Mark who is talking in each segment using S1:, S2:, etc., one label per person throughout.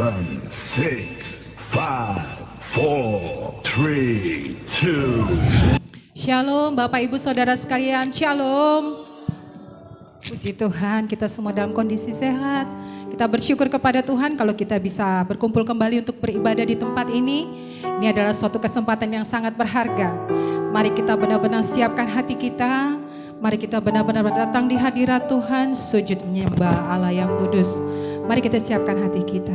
S1: 7, 6, 5, 4, 3, 2.
S2: Shalom Bapak Ibu Saudara sekalian, Shalom. Puji Tuhan, kita semua dalam kondisi sehat. Kita bersyukur kepada Tuhan kalau kita bisa berkumpul kembali untuk beribadah di tempat ini. Ini adalah suatu kesempatan yang sangat berharga. Mari kita benar-benar siapkan hati kita. Mari kita benar-benar datang di hadirat Tuhan, sujud menyembah Allah yang kudus. Mari kita siapkan hati kita.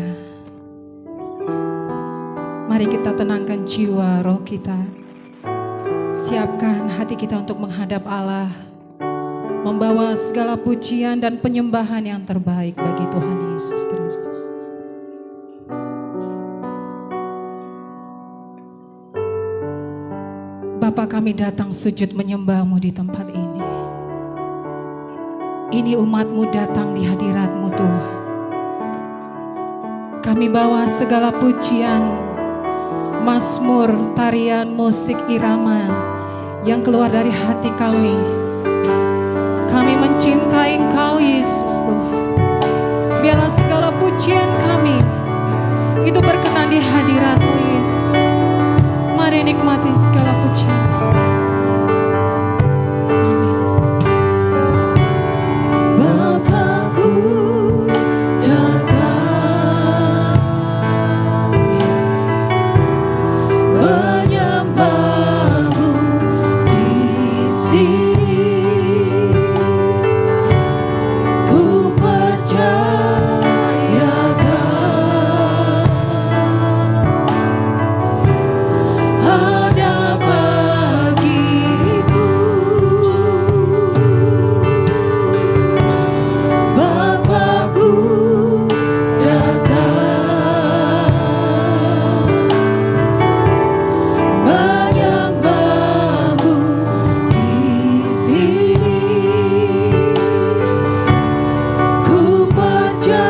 S2: Mari kita tenangkan jiwa roh kita. Siapkan hati kita untuk menghadap Allah. Membawa segala pujian dan penyembahan yang terbaik bagi Tuhan Yesus Kristus. Bapa, kami datang sujud menyembah-Mu di tempat ini. Ini umat-Mu datang di hadirat-Mu Tuhan. Kami bawa segala pujian, mazmur, tarian, musik, irama yang keluar dari hati kami. Kami mencintai Engkau Yesus Tuhan. Biarlah segala pujian kami itu berkenan di hadirat-Mu Yesus. Mari nikmati segala pujian.
S3: Bapakku datang, menyembah-Mu di sini. Ku percayakan ada bagiku. Bapakku datang, menyembah-Mu di sini. Ku percayakan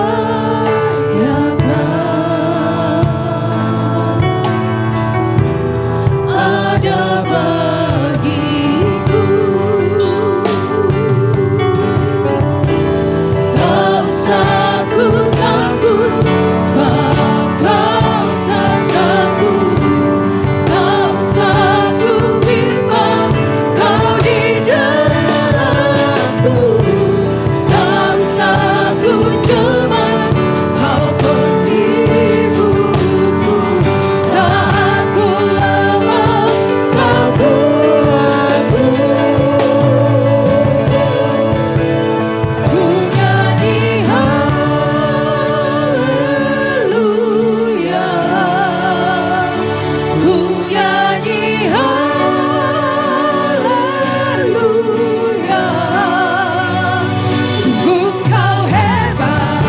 S3: ada bagiku. Tak usah ku takut, sebab Kau sertaku. Tak usah ku bimbang, Kau di dalamku. Tak usah ku cemas, Kau penghiburku. Saat ku lemah, Kau kuatku. Ku nyanyi haleluya, ku nyanyi haleluya. Sungguh Kau hebat,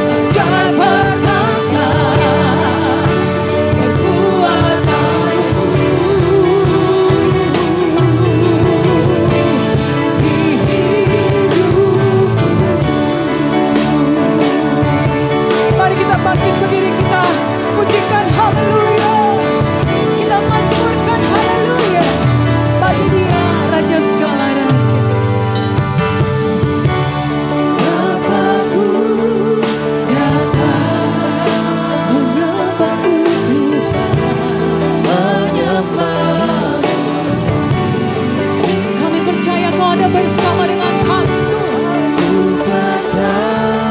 S3: ajaib perkasa perbuatanmu di hidupku. Mari kita bangkit berdiri, kita pujikan haleluya. Kita mazmurkan haleluya bagi Dia Raja segala raja. Bapakku datang, menyembah-Mu menyembah. Kami percaya Kau ada bersama dengan kami Tuhan.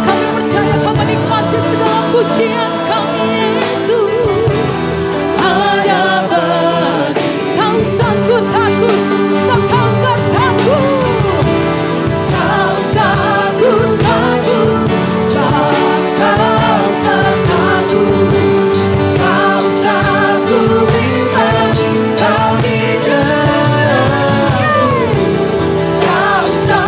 S3: Kami percaya Kau menikmati segala pujian kami Yesus. Ada bagi. Tak usah ku takut, sebab Kau sertaku. Tak usah ku takut, sebab Kau sertaku. Tak usah ku bimbang, Kau di dalamku. Tak usah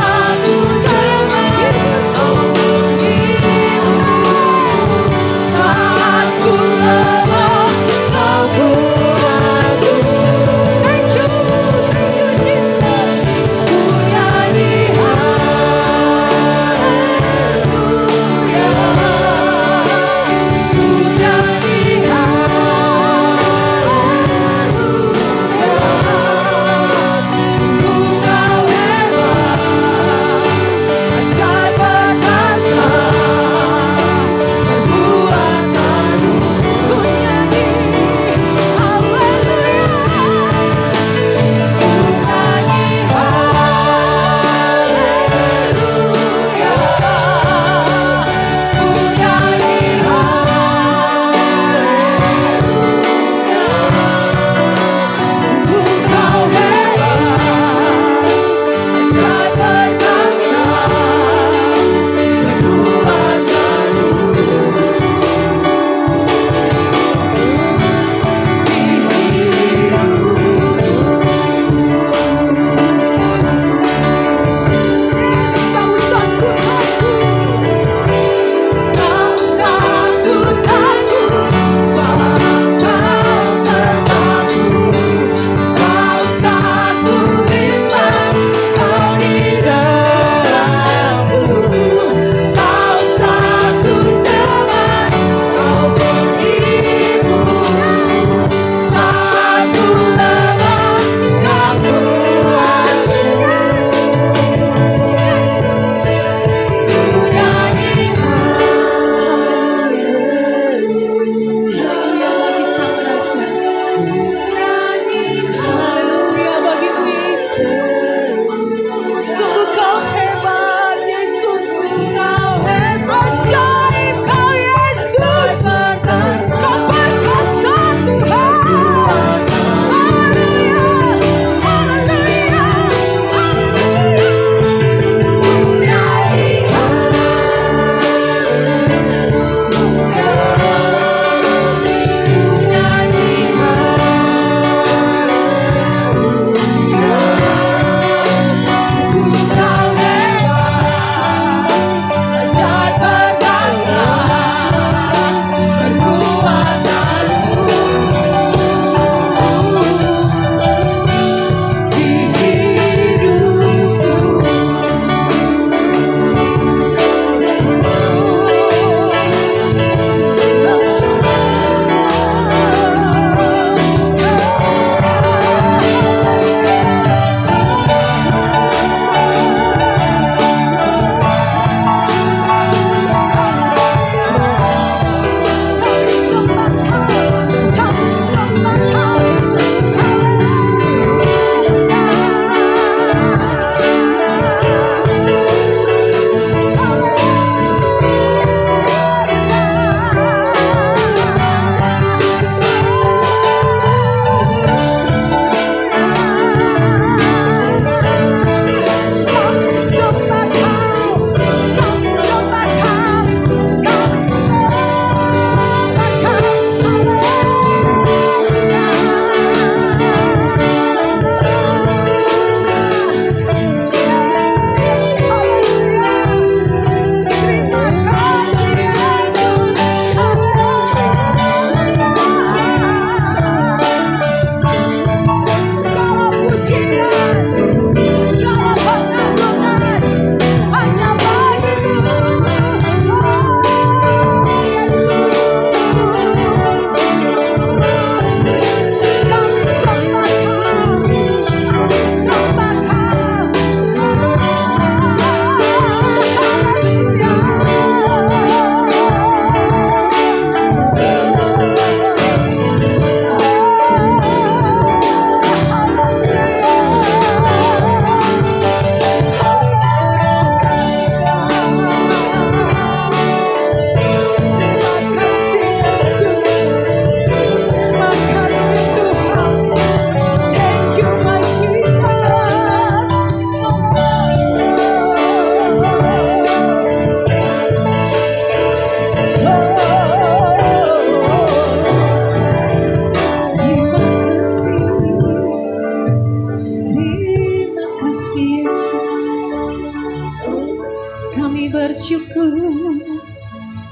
S2: Kami bersyukur,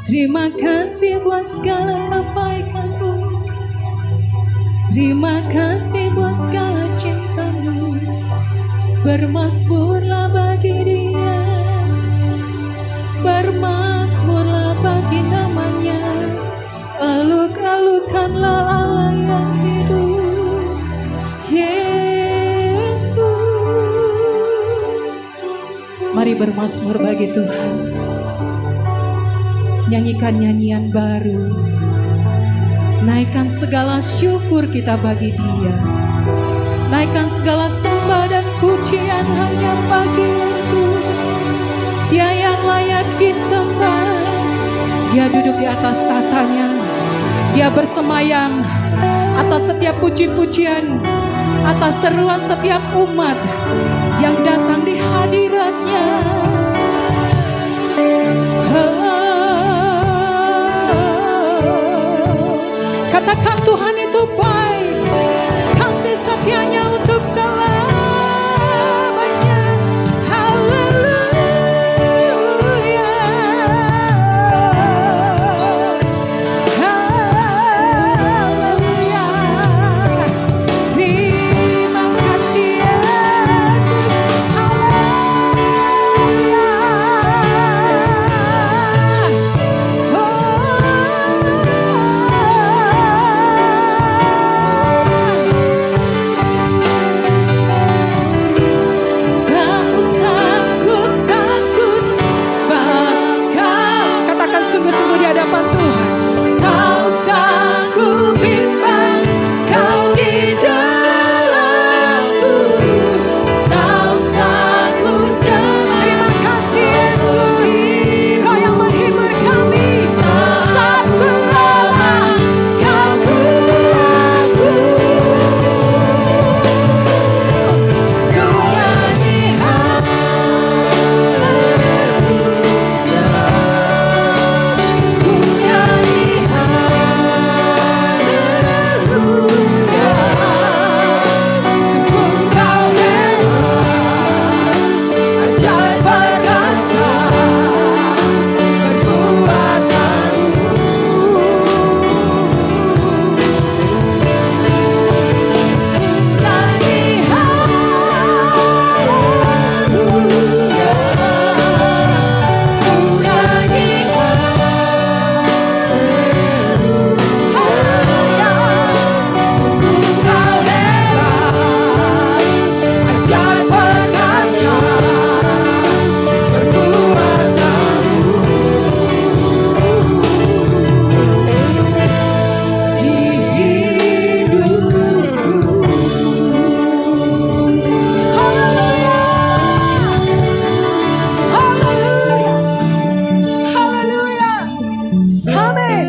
S2: terima kasih buat segala kebaikan-Mu. Terima kasih buat segala cinta-Mu. Bermasmurlah bagi Dia, bermasmurlah bagi namanya. Aluk-alukanlah Allah yang hidup, Yesus. Mari bermasmur bagi Tuhan. Nyanyikan nyanyian baru. Naikkan segala syukur kita bagi Dia. Naikkan segala sembah dan pujian hanya bagi Yesus. Dia yang layak disembah. Dia duduk di atas tatanya. Dia bersemayam atas setiap puji-pujian, atas seruan setiap umat yang datang di hadiratnya. Katakan Tuhan itu baik, kasih setianya untuk selamanya. Haleluya, haleluya. Terima kasih Yesus. Haleluya. Tak usah ku takut sebab Kau, katakan sungguh-sungguh di hadapan Tuhan. Tak usah ku bimbang, Kau di dalamku. Tak usah ku cemas. Terima kasih Yesus, Kau yang menghibur kami saat ku lemah, Kau kuatku. Ku nyanyi haleluya, ku nyanyi haleluya. Sungguh Kau hebat, ajaib perkasa, perbuatanmu. Amin.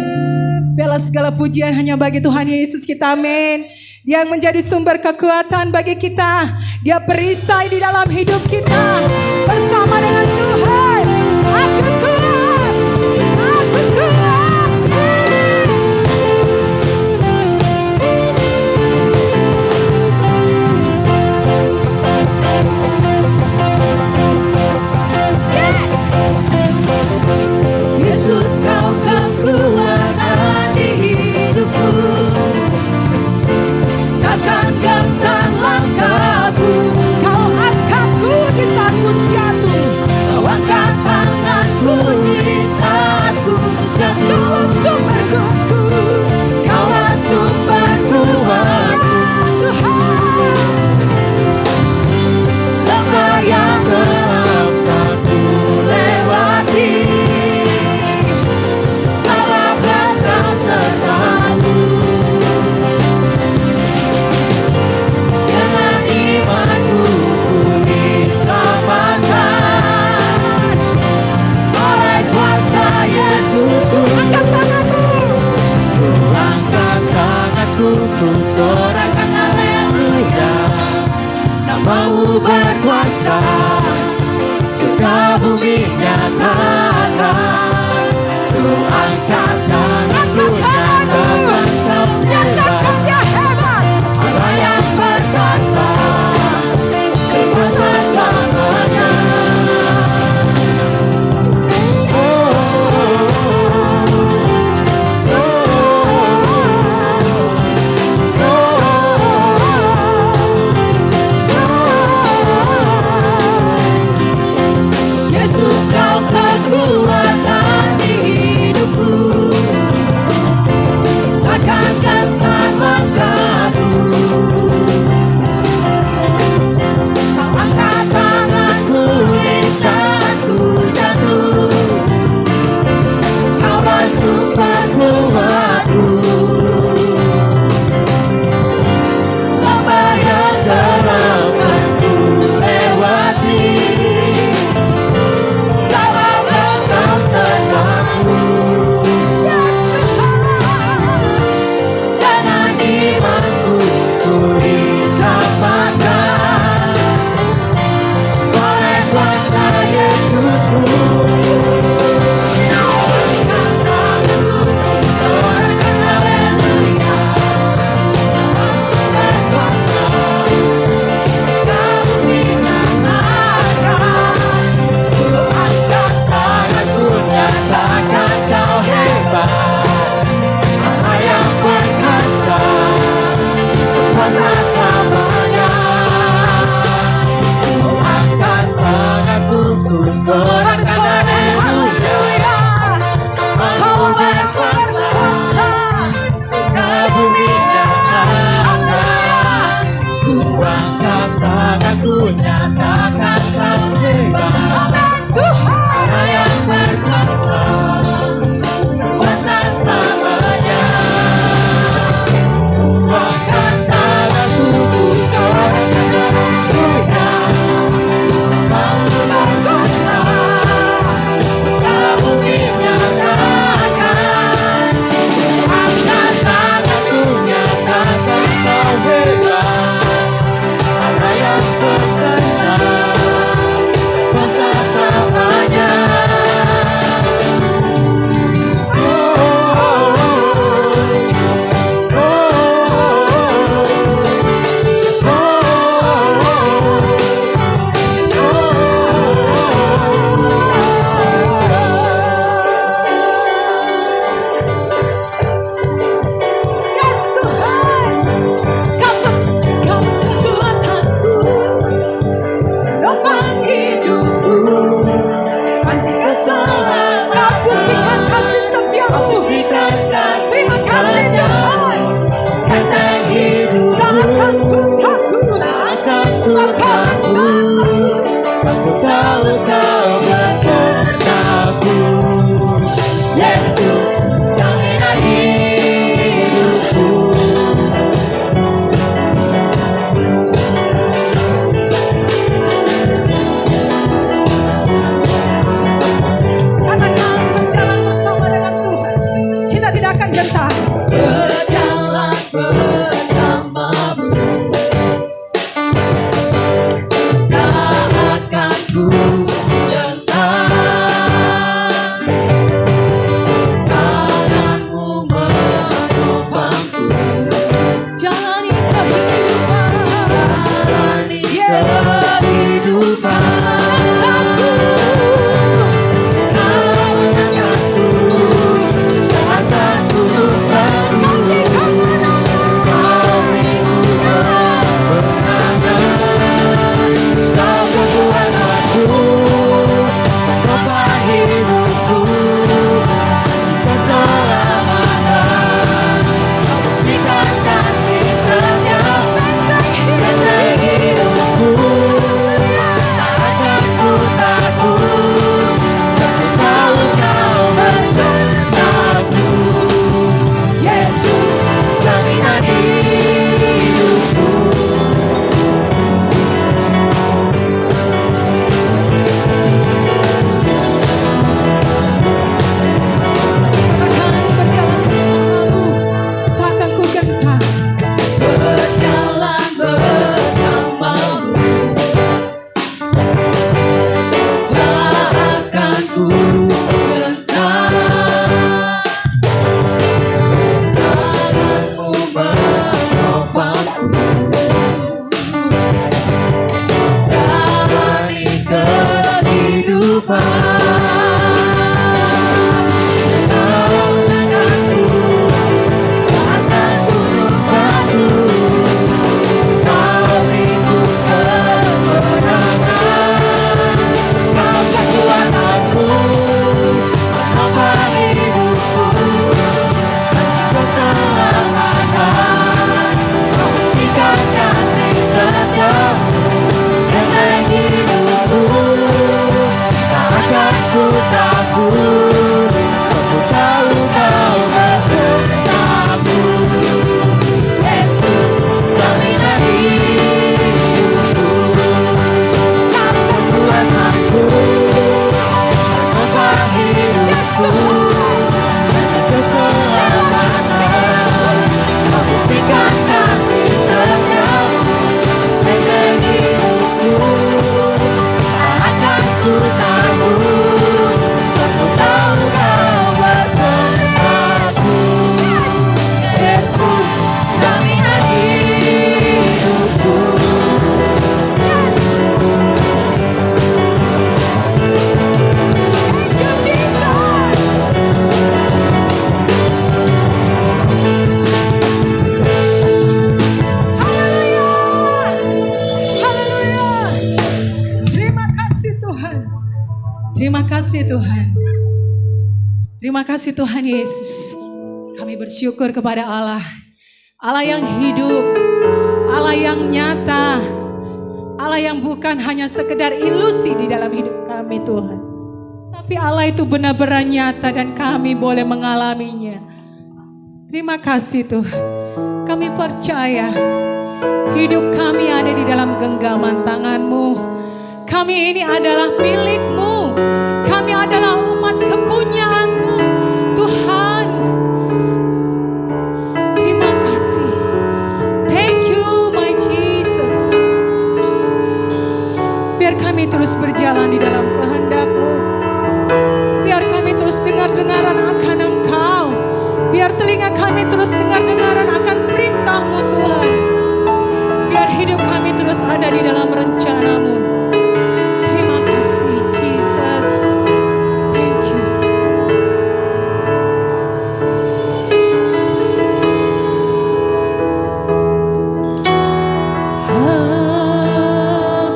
S2: Bela segala pujian hanya bagi Tuhan Yesus kita, amin. Dia yang menjadi sumber kekuatan bagi kita. Dia perisai di dalam hidup kita. Bersama dengan Tuhan, aku kuat, aku kuat. Yes. Yesus, Kau kekuatan di hidupku. Takkan gentar langkahku. Kau angkatku di saat
S4: tahu kau besertaku. Yesus, jaminan hidupku.
S2: Katakan berjalan bersama dengan Tuhan. Kita tidak akan gentar.
S4: Berjalan bersamamu, tak akan ku gentar. Tanganmu menopangku,
S2: Jalani kehidupan.
S4: jalani kehidupan. Kau menangkanku ke atas gunung batu. Kau berikan kemenangan. Kau kekuatanku, topang hidupku, keselamatan. Kau berikan kasih setia, benteng hidupku. Tak akan ku takut, sebab ku tahu kau besertaku. Yesus, jaminan hidupku.
S2: Katakan berjalan bersamamu. Tak akan ku gentar.
S4: Berjalan bersamamu, tak akan ku gentar. Tanganmu menopangku, jalani kehidupan. Kau menangkanku ke atas gunung batu. Kau beriku kemenangan. Kau kekuatanku, menopang hidupku, keselamatan. Kau berikan kasih setia, benteng hidupku. Tak akan ku takut, sebab ku tahu kau besertaku. Yesus, jaminan hidupku. Kekuatanku, menopang hidupku, keselamatan. Kau berikan kasih setia, benteng hidupku. Tak akan ku takut, sebab ku tahu kau besertaku. Yesus, jaminan hidupku.
S2: Haleluya. Terima kasih Tuhan. Terima kasih Tuhan. Terima kasih Tuhan Yesus. Kami bersyukur kepada Allah. Allah yang hidup. Allah yang nyata. Allah yang bukan hanya sekedar ilusi di dalam hidup kami Tuhan. Tapi Allah itu benar-benar nyata dan kami boleh mengalaminya. Terima kasih Tuhan. Kami percaya hidup kami ada di dalam genggaman tangan-Mu. Kami ini adalah milik-Mu. Kami adalah umat kepunyaan-Mu. Tuhan, terima kasih. Thank you my Jesus. Biar kami terus berjalan di dalam kehendak-Mu. Biar kami terus dengar-dengaran akan Engkau. Biar telinga kami terus dengar-dengaran akan perintah-Mu Tuhan. Biar hidup kami terus ada di dalam rencana-Mu. Terima kasih Jesus. Thank you.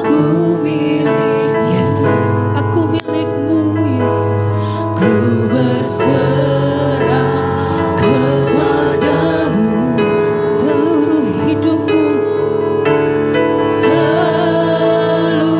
S2: Aku milik Yesus. Aku milik-Mu Yesus. Ku berserah kepadamu seluruh hidupku, seluruh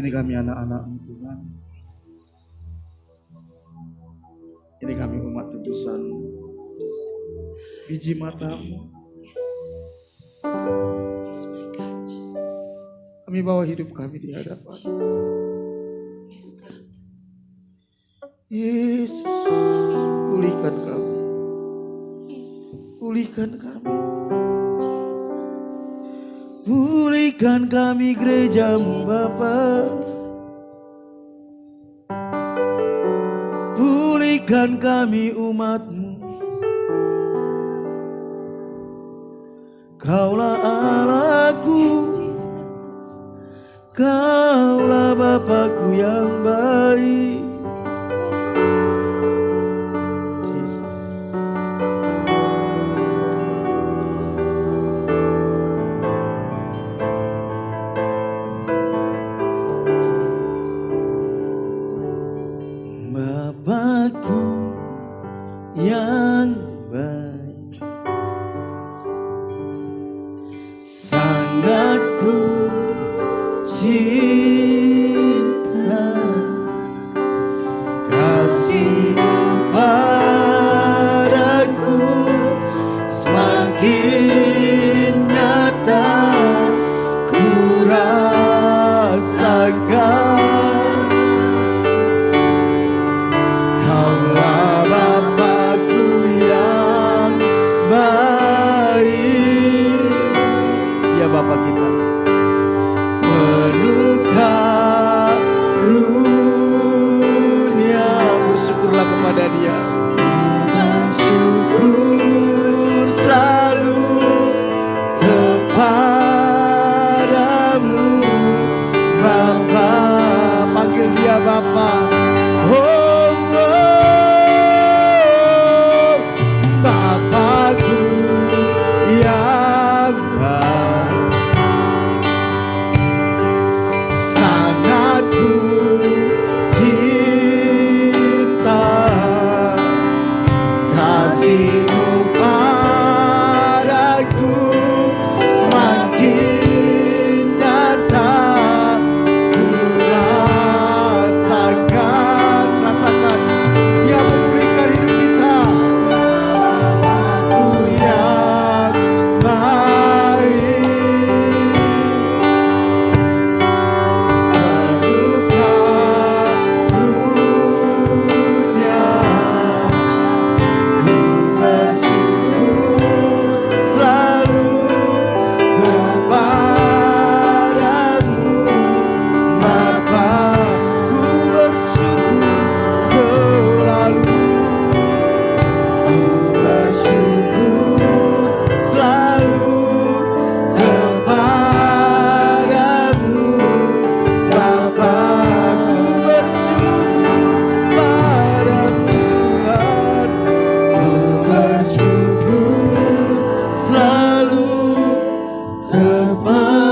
S5: Ini kami anak-anak-Mu Tuhan. Ini kami umat tebusan. Biji mata-Mu.
S2: Yes, my God, Jesus.
S5: Kami bawa hidup kami di hadapan.
S2: Yes, God.
S5: Yesus, pulihkan kami.
S2: Jesus.
S5: Pulihkan kami.
S2: Jesus.
S5: Pulihkan kami gereja-Mu Bapa. Pulihkan kami umat-Mu. Kaulah Allahku, Kaulah Bapakku yang baik. Jesus. Bapakku yang baik, sangat ku cinta, kasih-Mu padaku semakin nyata ku rasakan. Kaulah Bapakku yang baik. Ya Bapa kita, penuh karunia. Bersyukurlah kepada Dia. Bersyukur selalu kepadamu Bapa. Panggil Dia Bapa. Oh, oh, Bapakku yang baik, sangat ku cinta, kasih-Mu padaku semakin nyata ku rasakan. Rasakan Dia memulihkan hidup kita. Aku yang baik, penuh karunia, ku bersyukur selalu kepadamu Bapa. Ku bersyukur selalu, ku bersyukur selalu kepadamu Bapa. Ku bersyukur padamu Tuhan. Ku bersyukur selalu kepadamu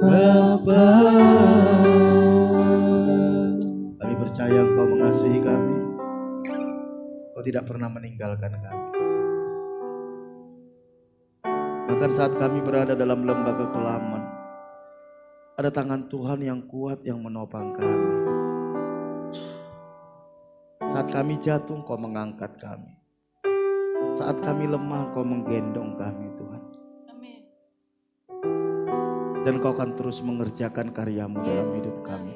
S5: Bapa. Kami percaya Engkau mengasihi kami. Engkau tidak pernah meninggalkan kami. Bahkan saat kami berada dalam lembah kekelaman, ada tangan Tuhan yang kuat yang menopang kami. Saat kami jatuh, Engkau mengangkat kami. Saat kami lemah, Engkau menggendong kami Tuhan.
S2: Amin.
S5: Dan Engkau akan terus mengerjakan karya-Mu dalam hidup kami.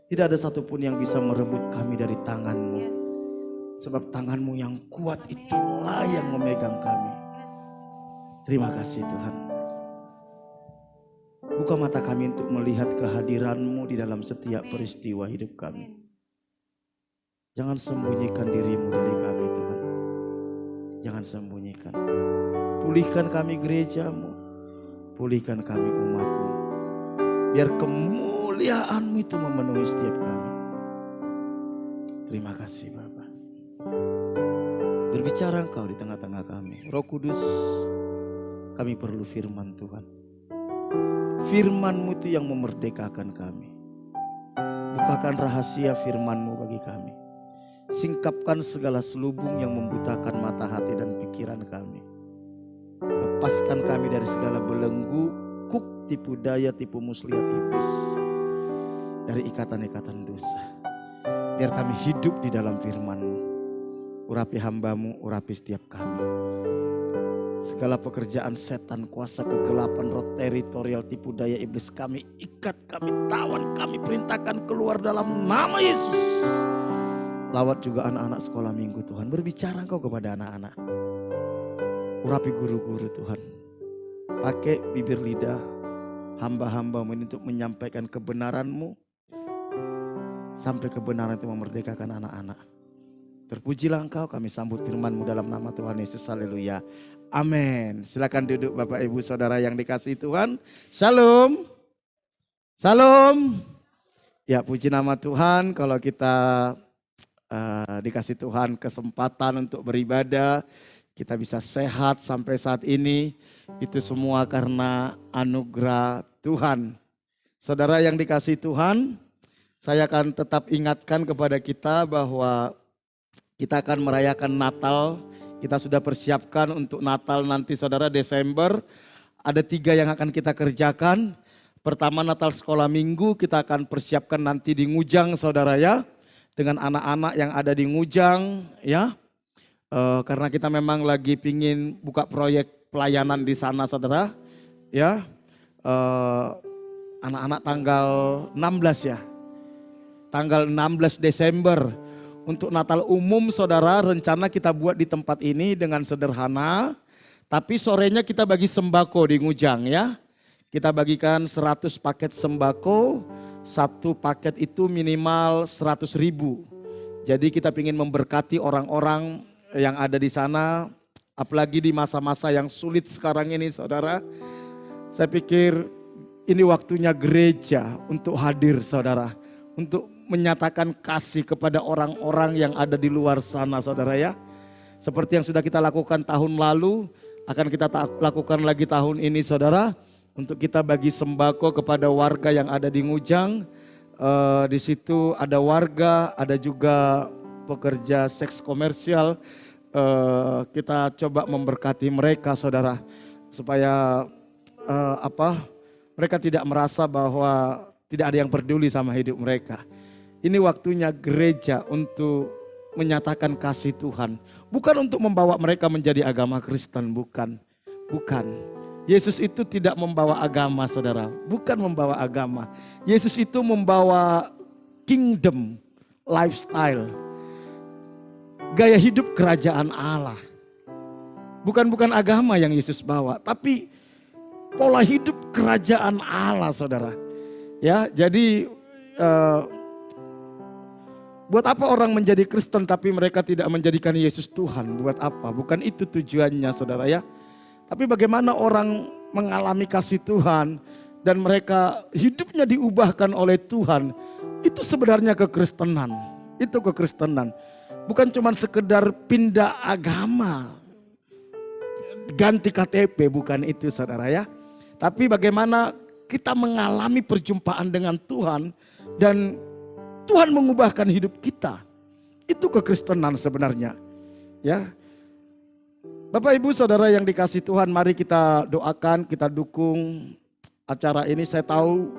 S5: Tidak ada satupun yang bisa merebut kami dari tangan-Mu.
S2: Yes.
S5: Sebab tangan-Mu yang kuat itulah yang memegang kami. Terima kasih Tuhan. Buka mata kami untuk melihat kehadiran-Mu di dalam setiap peristiwa hidup kami. Jangan sembunyikan diri-Mu dari kami Tuhan. Jangan sembunyikan. Pulihkan kami gereja-Mu. Pulihkan kami umat-Mu. Biar kemuliaan-Mu itu memenuhi setiap kami. Terima kasih Bapa. Berbicara Engkau di tengah-tengah kami. Roh Kudus, kami perlu firman Tuhan. Firman-Mu itu yang memerdekakan kami. Bukakan rahasia firman-Mu bagi kami. Singkapkan segala selubung yang membutakan mata hati dan pikiran kami. Lepaskan kami dari segala belenggu, kuk tipu daya, tipu muslihat iblis. Dari ikatan-ikatan dosa. Biar kami hidup di dalam firman-Mu. Urapi hamba-Mu, urapi setiap kami. Segala pekerjaan setan, kuasa kegelapan, roh teritorial, tipu daya iblis kami ikat, kami tawan, kami perintahkan keluar dalam nama Yesus. Lawat juga anak-anak sekolah minggu Tuhan. Berbicara Engkau kepada anak-anak. Urapi guru-guru Tuhan. Pakai bibir lidah hamba-hamba-Mu ini untuk menyampaikan kebenaran-Mu. Sampai kebenaran itu memerdekakan anak-anak. Terpujilah Engkau, kami sambut firman-Mu dalam nama Tuhan Yesus. Haleluya. Amin. Silakan duduk Bapak Ibu Saudara yang dikasihi Tuhan. Shalom. Shalom. Ya, puji nama Tuhan kalau kita dikasih Tuhan kesempatan untuk beribadah. Kita bisa sehat sampai saat ini. Itu semua karena anugerah Tuhan. Saudara yang dikasihi Tuhan, saya akan tetap ingatkan kepada kita bahwa kita akan merayakan Natal. Kita sudah persiapkan untuk Natal nanti saudara Desember. Ada 3 yang akan kita kerjakan. Pertama Natal sekolah minggu kita akan persiapkan nanti di Ngujang saudara ya. Dengan anak-anak yang ada di Ngujang ya. Karena kita memang lagi pingin buka proyek pelayanan di sana saudara. Ya. Anak-anak tanggal 16 ya. Tanggal 16 Desember. Untuk Natal umum saudara rencana kita buat di tempat ini dengan sederhana. Tapi sorenya kita bagi sembako di Ngujang ya. Kita bagikan 100 paket sembako. 1 paket itu minimal 100.000. Jadi kita ingin memberkati orang-orang yang ada di sana. Apalagi di masa-masa yang sulit sekarang ini saudara. Saya pikir ini waktunya gereja untuk hadir saudara. Untuk menyatakan kasih kepada orang-orang yang ada di luar sana saudara ya. Seperti yang sudah kita lakukan tahun lalu, akan kita lakukan lagi tahun ini saudara. Untuk kita bagi sembako kepada warga yang ada di Ngujang. Di situ ada warga, ada juga pekerja seks komersial. Kita coba memberkati mereka saudara. Supaya mereka tidak merasa bahwa tidak ada yang peduli sama hidup mereka. Ini waktunya gereja untuk menyatakan kasih Tuhan. Bukan untuk membawa mereka menjadi agama Kristen, bukan. Bukan. Yesus itu tidak membawa agama saudara. Bukan membawa agama. Yesus itu membawa kingdom, lifestyle. Gaya hidup kerajaan Allah. Bukan agama yang Yesus bawa. Tapi pola hidup kerajaan Allah saudara. Ya, jadi buat apa orang menjadi Kristen tapi mereka tidak menjadikan Yesus Tuhan? Buat apa? Bukan itu tujuannya saudara ya. Tapi bagaimana orang mengalami kasih Tuhan dan mereka hidupnya diubahkan oleh Tuhan. Itu sebenarnya kekristenan. Itu kekristenan. Bukan cuma sekedar pindah agama. Ganti KTP, bukan itu saudara ya. Tapi bagaimana kita mengalami perjumpaan dengan Tuhan dan Tuhan mengubahkan hidup kita. Itu kekristenan sebenarnya. Ya. Bapak Ibu Saudara yang dikasihi Tuhan, mari kita doakan, kita dukung acara ini. Saya tahu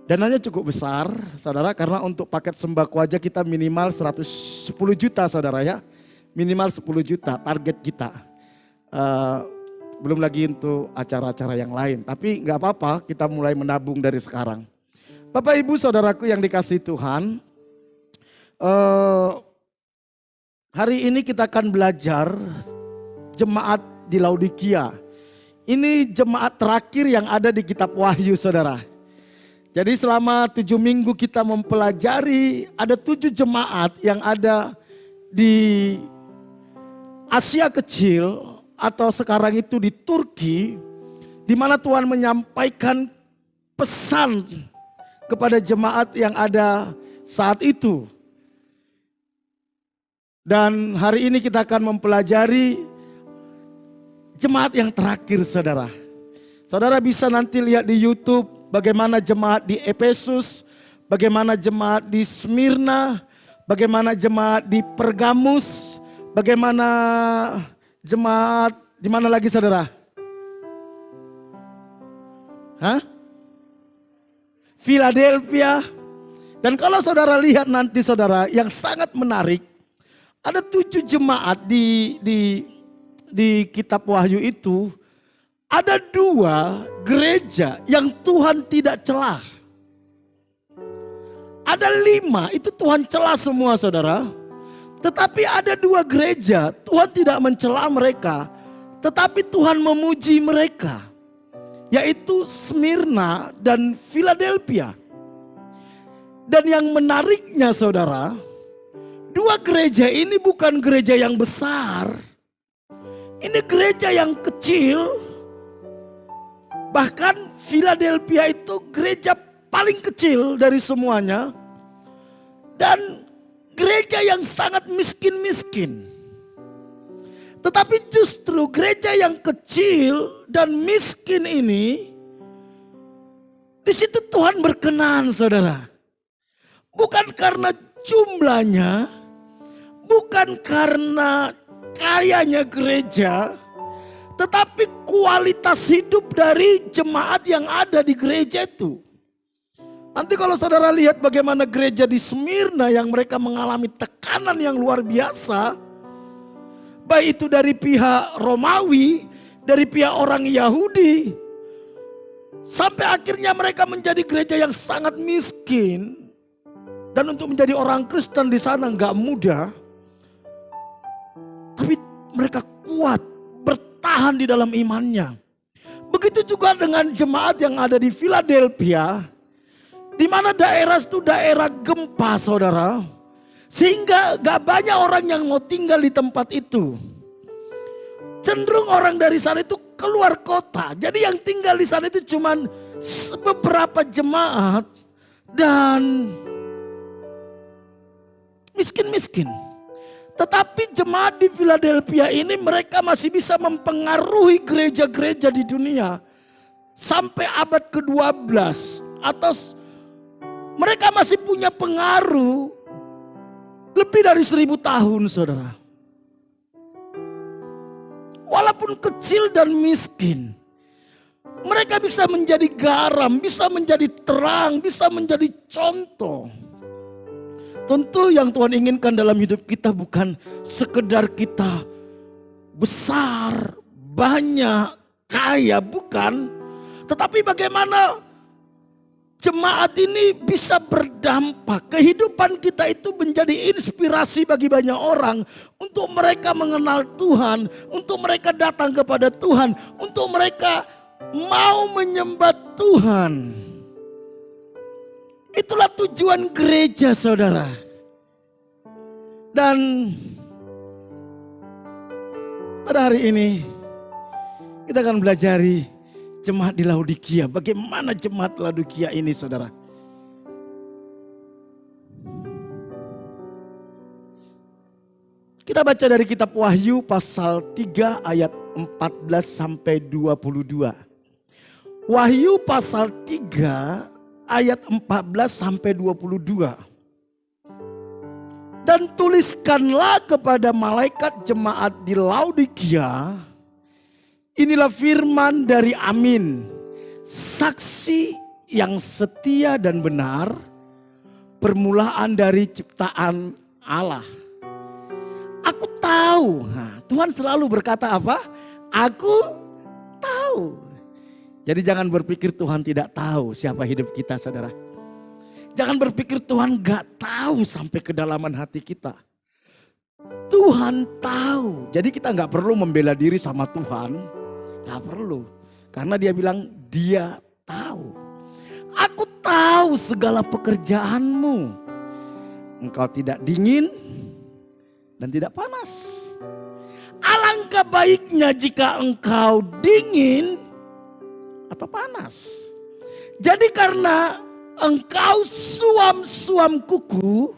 S5: dananya cukup besar Saudara, karena untuk paket sembako aja kita minimal 110 juta Saudara ya. Minimal 10 juta target kita. Belum lagi untuk acara-acara yang lain. Tapi gak apa-apa, kita mulai menabung dari sekarang. Bapak Ibu Saudaraku yang dikasihi Tuhan, hari ini kita akan belajar jemaat di Laodikia. Ini jemaat terakhir yang ada di kitab Wahyu saudara. Jadi selama 7 minggu kita mempelajari, ada 7 jemaat yang ada di Asia Kecil atau sekarang itu di Turki, di mana Tuhan menyampaikan pesan kepada jemaat yang ada saat itu. Dan hari ini kita akan mempelajari jemaat yang terakhir saudara. Saudara bisa nanti lihat di YouTube bagaimana jemaat di Efesus, bagaimana jemaat di Smyrna, bagaimana jemaat di Pergamus, bagaimana jemaat di mana lagi saudara? Hah? Philadelphia. Dan kalau saudara lihat nanti saudara, yang sangat menarik, ada 7 jemaat di kitab Wahyu itu, ada 2 gereja yang Tuhan tidak celah. Ada 5 itu Tuhan celah semua saudara. Tetapi ada 2 gereja Tuhan tidak mencela mereka, tetapi Tuhan memuji mereka. Yaitu Smyrna dan Philadelphia. Dan yang menariknya saudara, 2 gereja ini bukan gereja yang besar. Ini gereja yang kecil. Bahkan Philadelphia itu gereja paling kecil dari semuanya. Dan gereja yang sangat miskin-miskin. Tetapi justru gereja yang kecil dan miskin ini, di situ Tuhan berkenan saudara. Bukan karena jumlahnya, bukan karena kayanya gereja, tetapi kualitas hidup dari jemaat yang ada di gereja itu. Nanti kalau saudara lihat bagaimana gereja di Smyrna yang mereka mengalami tekanan yang luar biasa, baik itu dari pihak Romawi, dari pihak orang Yahudi, sampai akhirnya mereka menjadi gereja yang sangat miskin. Dan untuk menjadi orang Kristen di sana nggak mudah. Tapi mereka kuat, bertahan di dalam imannya. Begitu juga dengan jemaat yang ada di Philadelphia, di mana daerah itu daerah gempa saudara. Sehingga gak banyak orang yang mau tinggal di tempat itu. Cenderung orang dari sana itu keluar kota. Jadi yang tinggal di sana itu cuman beberapa jemaat dan miskin-miskin. Tetapi jemaat di Philadelphia ini mereka masih bisa mempengaruhi gereja-gereja di dunia. Sampai abad ke-12 atau mereka masih punya pengaruh lebih dari 1000 tahun saudara. Walaupun kecil dan miskin, mereka bisa menjadi garam, bisa menjadi terang, bisa menjadi contoh. Tentu yang Tuhan inginkan dalam hidup kita bukan sekedar kita besar, banyak, kaya, bukan. Tetapi bagaimana jemaat ini bisa berdampak. Kehidupan kita itu menjadi inspirasi bagi banyak orang. Untuk mereka mengenal Tuhan, untuk mereka datang kepada Tuhan, untuk mereka mau menyembah Tuhan. Itulah tujuan gereja saudara. Dan pada hari ini kita akan belajari jemaat di Laodikia. Bagaimana jemaat Laodikia ini saudara. Kita baca dari kitab Wahyu pasal 3 ayat 14 sampai 22. Wahyu pasal 3 ayat 14 sampai 22. Dan tuliskanlah kepada malaikat jemaat di Laodikia, inilah firman dari Amin, saksi yang setia dan benar, permulaan dari ciptaan Allah. Aku tahu, Tuhan selalu berkata apa? Aku tahu. Jadi jangan berpikir Tuhan tidak tahu siapa hidup kita saudara. Jangan berpikir Tuhan gak tahu sampai kedalaman hati kita. Tuhan tahu. Jadi kita gak perlu membela diri sama Tuhan. Gak perlu. Karena dia bilang dia tahu. Aku tahu segala pekerjaanmu. Engkau tidak dingin dan tidak panas. Alangkah baiknya jika engkau dingin atau panas. Jadi karena engkau suam-suam kuku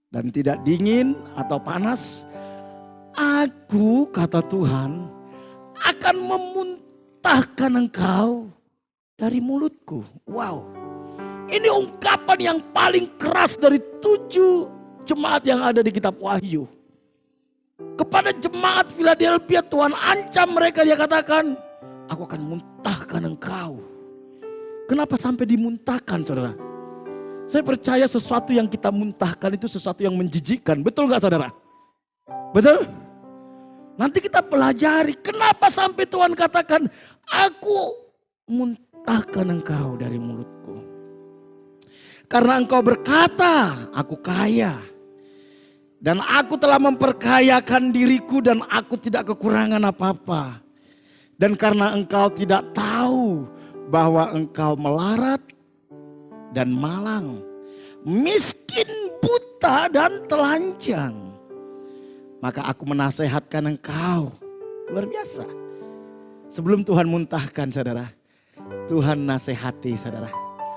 S5: dan tidak dingin atau panas, aku kata Tuhan akan memuntahkan engkau dari mulutku. Wow, ini ungkapan yang paling keras dari 7 jemaat yang ada di kitab Wahyu. Kepada jemaat Philadelphia Tuhan ancam mereka, dia katakan, aku akan muntahkan engkau. Kenapa sampai dimuntahkan, saudara? Saya percaya sesuatu yang kita muntahkan itu sesuatu yang menjijikkan. Betul gak, saudara? Betul? Nanti kita pelajari kenapa sampai Tuhan katakan, aku muntahkan engkau dari mulutku. Karena engkau berkata, aku kaya. Dan aku telah memperkayakan diriku dan aku tidak kekurangan apa-apa. Dan karena engkau tidak tahu bahwa engkau melarat dan malang, miskin, buta dan telanjang, maka aku menasehatkan engkau. Luar biasa. Sebelum Tuhan muntahkan, saudara, Tuhan nasihati, saudara.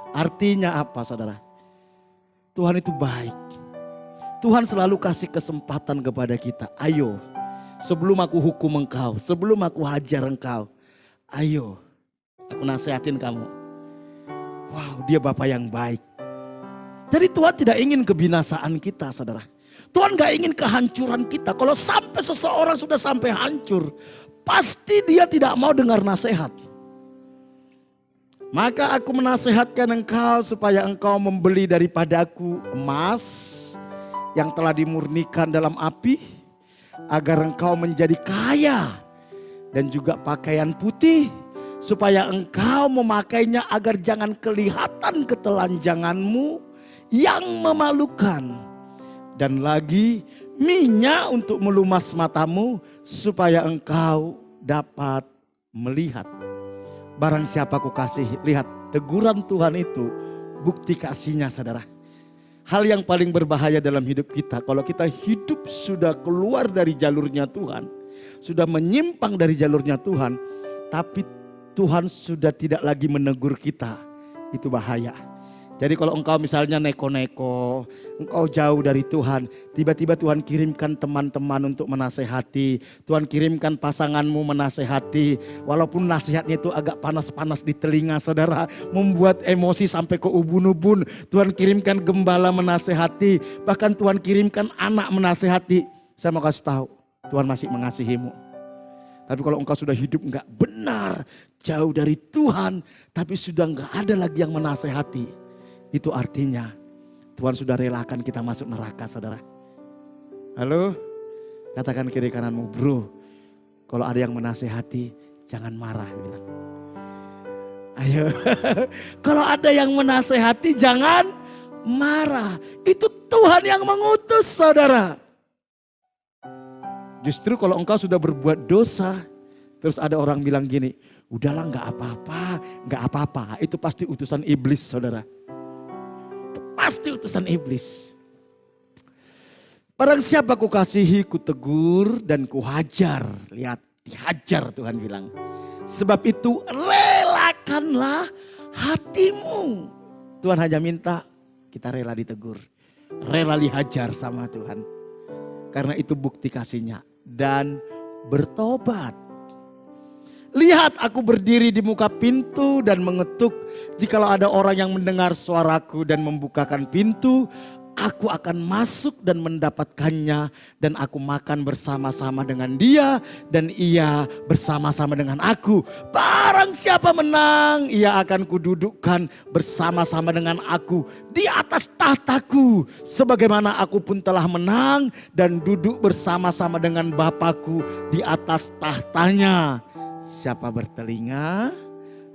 S5: Artinya apa, saudara? Tuhan itu baik. Tuhan selalu kasih kesempatan kepada kita. Ayo, sebelum aku hukum engkau, sebelum aku hajar engkau, ayo aku nasihatin kamu. Wow, dia Bapa yang baik. Jadi Tuhan tidak ingin kebinasaan kita, saudara. Tuhan gak ingin kehancuran kita. Kalau sampai seseorang sudah sampai hancur, pasti dia tidak mau dengar nasihat. Maka aku menasehatkan engkau supaya engkau membeli daripadaku emas yang telah dimurnikan dalam api, agar engkau menjadi kaya, dan juga pakaian putih, supaya engkau memakainya agar jangan kelihatan ketelanjanganmu yang memalukan. Dan lagi minyak untuk melumas matamu supaya engkau dapat melihat. Barang siapa ku kasih, lihat teguran Tuhan itu bukti kasihnya, saudara. Hal yang paling berbahaya dalam hidup kita, kalau kita hidup sudah keluar dari jalurnya Tuhan, sudah menyimpang dari jalurnya Tuhan, tapi Tuhan sudah tidak lagi menegur kita, itu bahaya. Jadi kalau engkau misalnya neko-neko, engkau jauh dari Tuhan, tiba-tiba Tuhan kirimkan teman-teman untuk menasehati, Tuhan kirimkan pasanganmu menasehati, walaupun nasihatnya itu agak panas-panas di telinga, saudara, membuat emosi sampai ke ubun-ubun. Tuhan kirimkan gembala menasehati, bahkan Tuhan kirimkan anak menasehati. Saya mau kasih tahu, Tuhan masih mengasihimu. Tapi kalau engkau sudah hidup enggak benar, jauh dari Tuhan, tapi sudah enggak ada lagi yang menasehati, itu artinya Tuhan sudah relakan kita masuk neraka, saudara. Halo? Katakan kiri kananmu, bro, kalau ada yang menasehati jangan marah, bilang. Ayo. Kalau ada yang menasehati jangan marah. Itu Tuhan yang mengutus, saudara. Justru kalau engkau sudah berbuat dosa, terus ada orang bilang gini, udahlah gak apa-apa, gak apa-apa. Itu pasti utusan iblis, saudara. Pasti utusan iblis. Barang siapa ku kasihi, ku tegur dan ku hajar. Lihat, dihajar Tuhan bilang. Sebab itu relakanlah hatimu. Tuhan hanya minta kita rela ditegur. Rela dihajar sama Tuhan. Karena itu bukti kasihnya. Dan bertobat. Lihat, aku berdiri di muka pintu dan mengetuk. Jikalau ada orang yang mendengar suaraku dan membukakan pintu, aku akan masuk dan mendapatkannya. Dan aku makan bersama-sama dengan dia dan ia bersama-sama dengan aku. Barang siapa menang, ia akan kududukkan bersama-sama dengan aku di atas tahtaku. Sebagaimana aku pun telah menang dan duduk bersama-sama dengan Bapakku di atas tahtanya. Siapa bertelinga,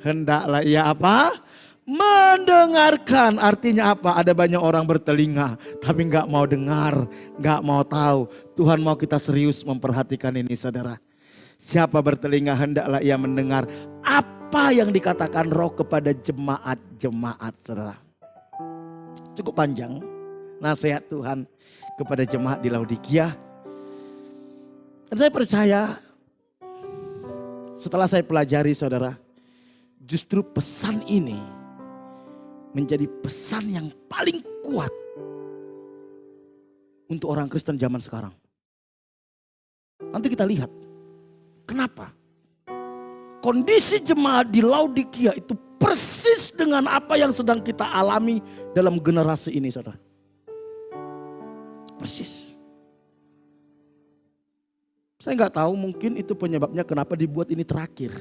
S5: hendaklah ia apa? Mendengarkan. Artinya apa? Ada banyak orang bertelinga tapi gak mau dengar, gak mau tahu. Tuhan mau kita serius memperhatikan ini, saudara. Siapa bertelinga hendaklah ia mendengar apa yang dikatakan Roh kepada jemaat-jemaat, saudara. Cukup panjang nasihat Tuhan kepada jemaat di Laodikia. Dan saya percaya setelah saya pelajari, saudara, justru pesan ini menjadi pesan yang paling kuat untuk orang Kristen zaman sekarang. Nanti kita lihat kenapa kondisi jemaat di Laodikia itu persis dengan apa yang sedang kita alami dalam generasi ini, saudara. Persis. Saya nggak tahu, mungkin itu penyebabnya kenapa dibuat ini terakhir.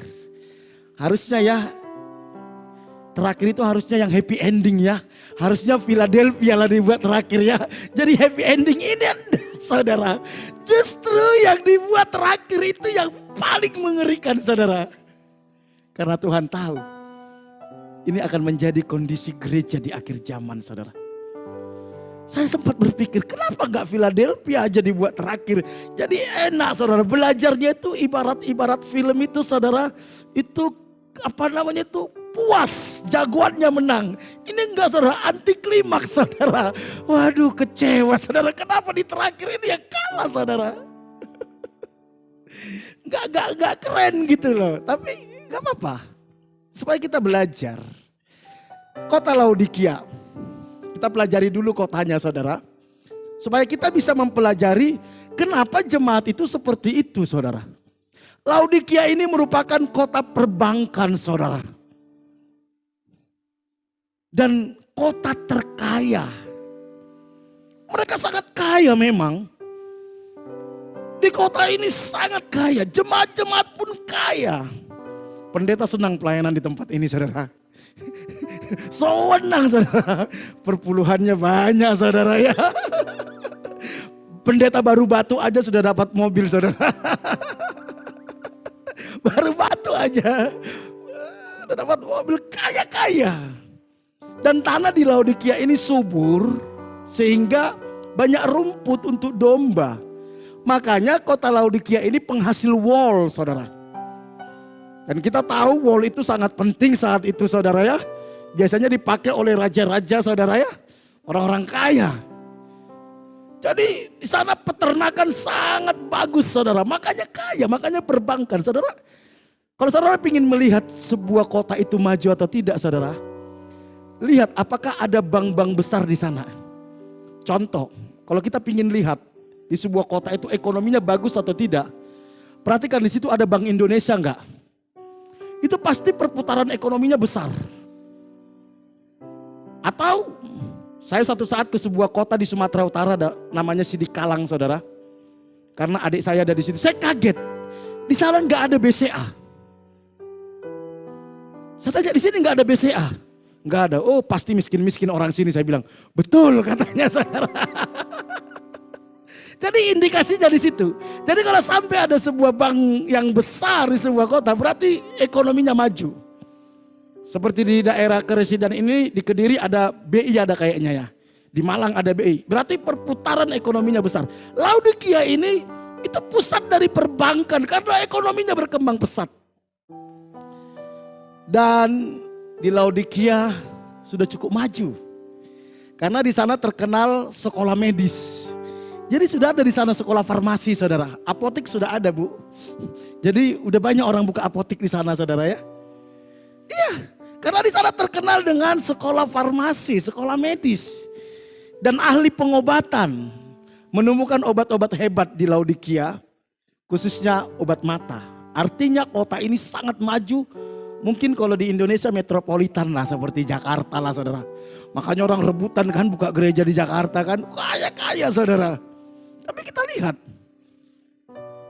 S5: Harusnya ya Terakhir itu harusnya yang happy ending ya. Harusnya Philadelphia lah dibuat terakhir ya. Jadi happy ending ini Anda, saudara. Justru yang dibuat terakhir itu yang paling mengerikan saudara. Karena Tuhan tahu ini akan menjadi kondisi gereja di akhir zaman saudara. Saya sempat berpikir kenapa gak Philadelphia aja dibuat terakhir. Jadi enak saudara, belajarnya itu ibarat film itu saudara. Itu apa namanya itu puas, jagoannya menang. Ini enggak saudara, anti klimaks saudara. Waduh kecewa saudara, kenapa di terakhir ini yang kalah saudara. Gak keren gitu loh, tapi gak apa-apa. Supaya kita belajar. Kota Laodikia, kita pelajari dulu kotanya saudara. Supaya kita bisa mempelajari kenapa jemaat itu seperti itu saudara. Laodikia ini merupakan kota perbankan saudara. Dan kota terkaya. Mereka sangat kaya memang. Di kota ini sangat kaya, jemaat-jemaat pun kaya. Pendeta senang pelayanan di tempat ini saudara. Senang saudara, perpuluhannya banyak saudara ya. Pendeta baru batu aja sudah dapat mobil saudara. Baru batu aja udah dapat mobil, kaya-kaya. Dan tanah di Laodikia ini subur sehingga banyak rumput untuk domba. Makanya kota Laodikia ini penghasil wol saudara. Dan kita tahu wol itu sangat penting saat itu saudara ya. Biasanya dipakai oleh raja-raja saudara ya. Orang-orang kaya. Jadi di sana peternakan sangat bagus saudara. Makanya kaya, makanya perbankan saudara. Kalau saudara ingin melihat sebuah kota itu maju atau tidak saudara. Lihat apakah ada bank-bank besar di sana. Contoh, kalau kita ingin lihat di sebuah kota itu ekonominya bagus atau tidak. Perhatikan di situ ada Bank Indonesia enggak? Itu pasti perputaran ekonominya besar. Atau saya satu saat ke sebuah kota di Sumatera Utara namanya Sidikalang saudara. Karena adik saya ada di situ. Saya kaget. Di sana nggak ada BCA. Saya tanya di sini nggak ada BCA. Nggak ada. Oh pasti miskin-miskin orang sini saya bilang. Betul katanya saudara. Jadi indikasinya di situ. Jadi kalau sampai ada sebuah bank yang besar di sebuah kota berarti ekonominya maju. Seperti di daerah Keresiden ini di Kediri ada BI ada kayaknya ya. Di Malang ada BI. Berarti perputaran ekonominya besar. Laodikia ini itu pusat dari perbankan karena ekonominya berkembang pesat. Dan di Laodikia sudah cukup maju. Karena di sana terkenal sekolah medis. Jadi sudah ada di sana sekolah farmasi saudara. Apotek sudah ada bu. Jadi udah banyak orang buka apotek di sana saudara ya. Iya. Karena di sana terkenal dengan sekolah farmasi, sekolah medis. Dan ahli pengobatan. Menemukan obat-obat hebat di Laodikia. Khususnya obat mata. Artinya kota ini sangat maju. Mungkin kalau di Indonesia metropolitan lah seperti Jakarta lah saudara. Makanya orang rebutan kan buka gereja di Jakarta kan. Kaya-kaya saudara. Tapi kita lihat.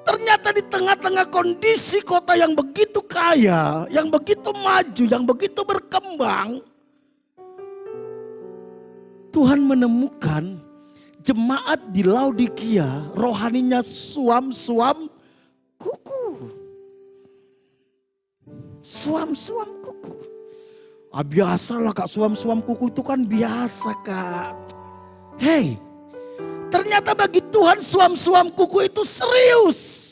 S5: Ternyata di tengah-tengah kondisi kota yang begitu kaya, yang begitu maju, yang begitu berkembang. Tuhan menemukan jemaat di Laodikia rohaninya suam-suam kuku. Suam-suam kuku. Biasalah kak, suam-suam kuku itu kan biasa kak. Hei, ternyata bagi Tuhan suam-suam kuku itu serius.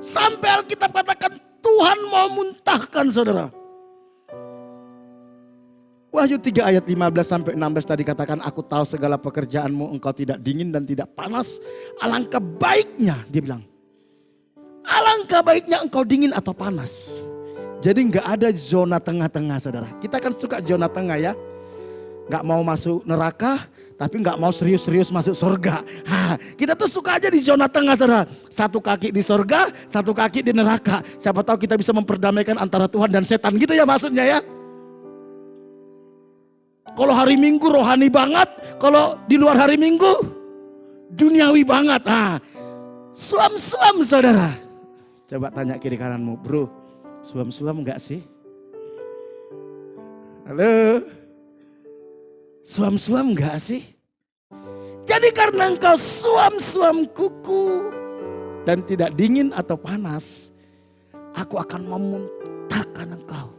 S5: Sampai Alkitab katakan Tuhan mau muntahkan saudara. Wahyu 3 ayat 15 sampai 16 tadi katakan aku tahu segala pekerjaanmu, engkau tidak dingin dan tidak panas. Alangkah baiknya dia bilang. Alangkah baiknya engkau dingin atau panas. Jadi nggak ada zona tengah-tengah saudara. Kita kan suka zona tengah ya. Nggak mau masuk neraka, tapi nggak mau serius-serius masuk surga. Kita tuh suka aja di zona tengah saudara. Satu kaki di surga, satu kaki di neraka. Siapa tahu kita bisa memperdamaikan antara Tuhan dan setan gitu ya maksudnya ya. Kalau hari Minggu rohani banget, kalau di luar hari Minggu duniawi banget. Suam-suam saudara. Coba tanya kiri kananmu, bro, suam-suam enggak sih? Halo? Suam-suam enggak sih? Jadi karena engkau suam-suam kuku dan tidak dingin atau panas, aku akan memuntahkan engkau.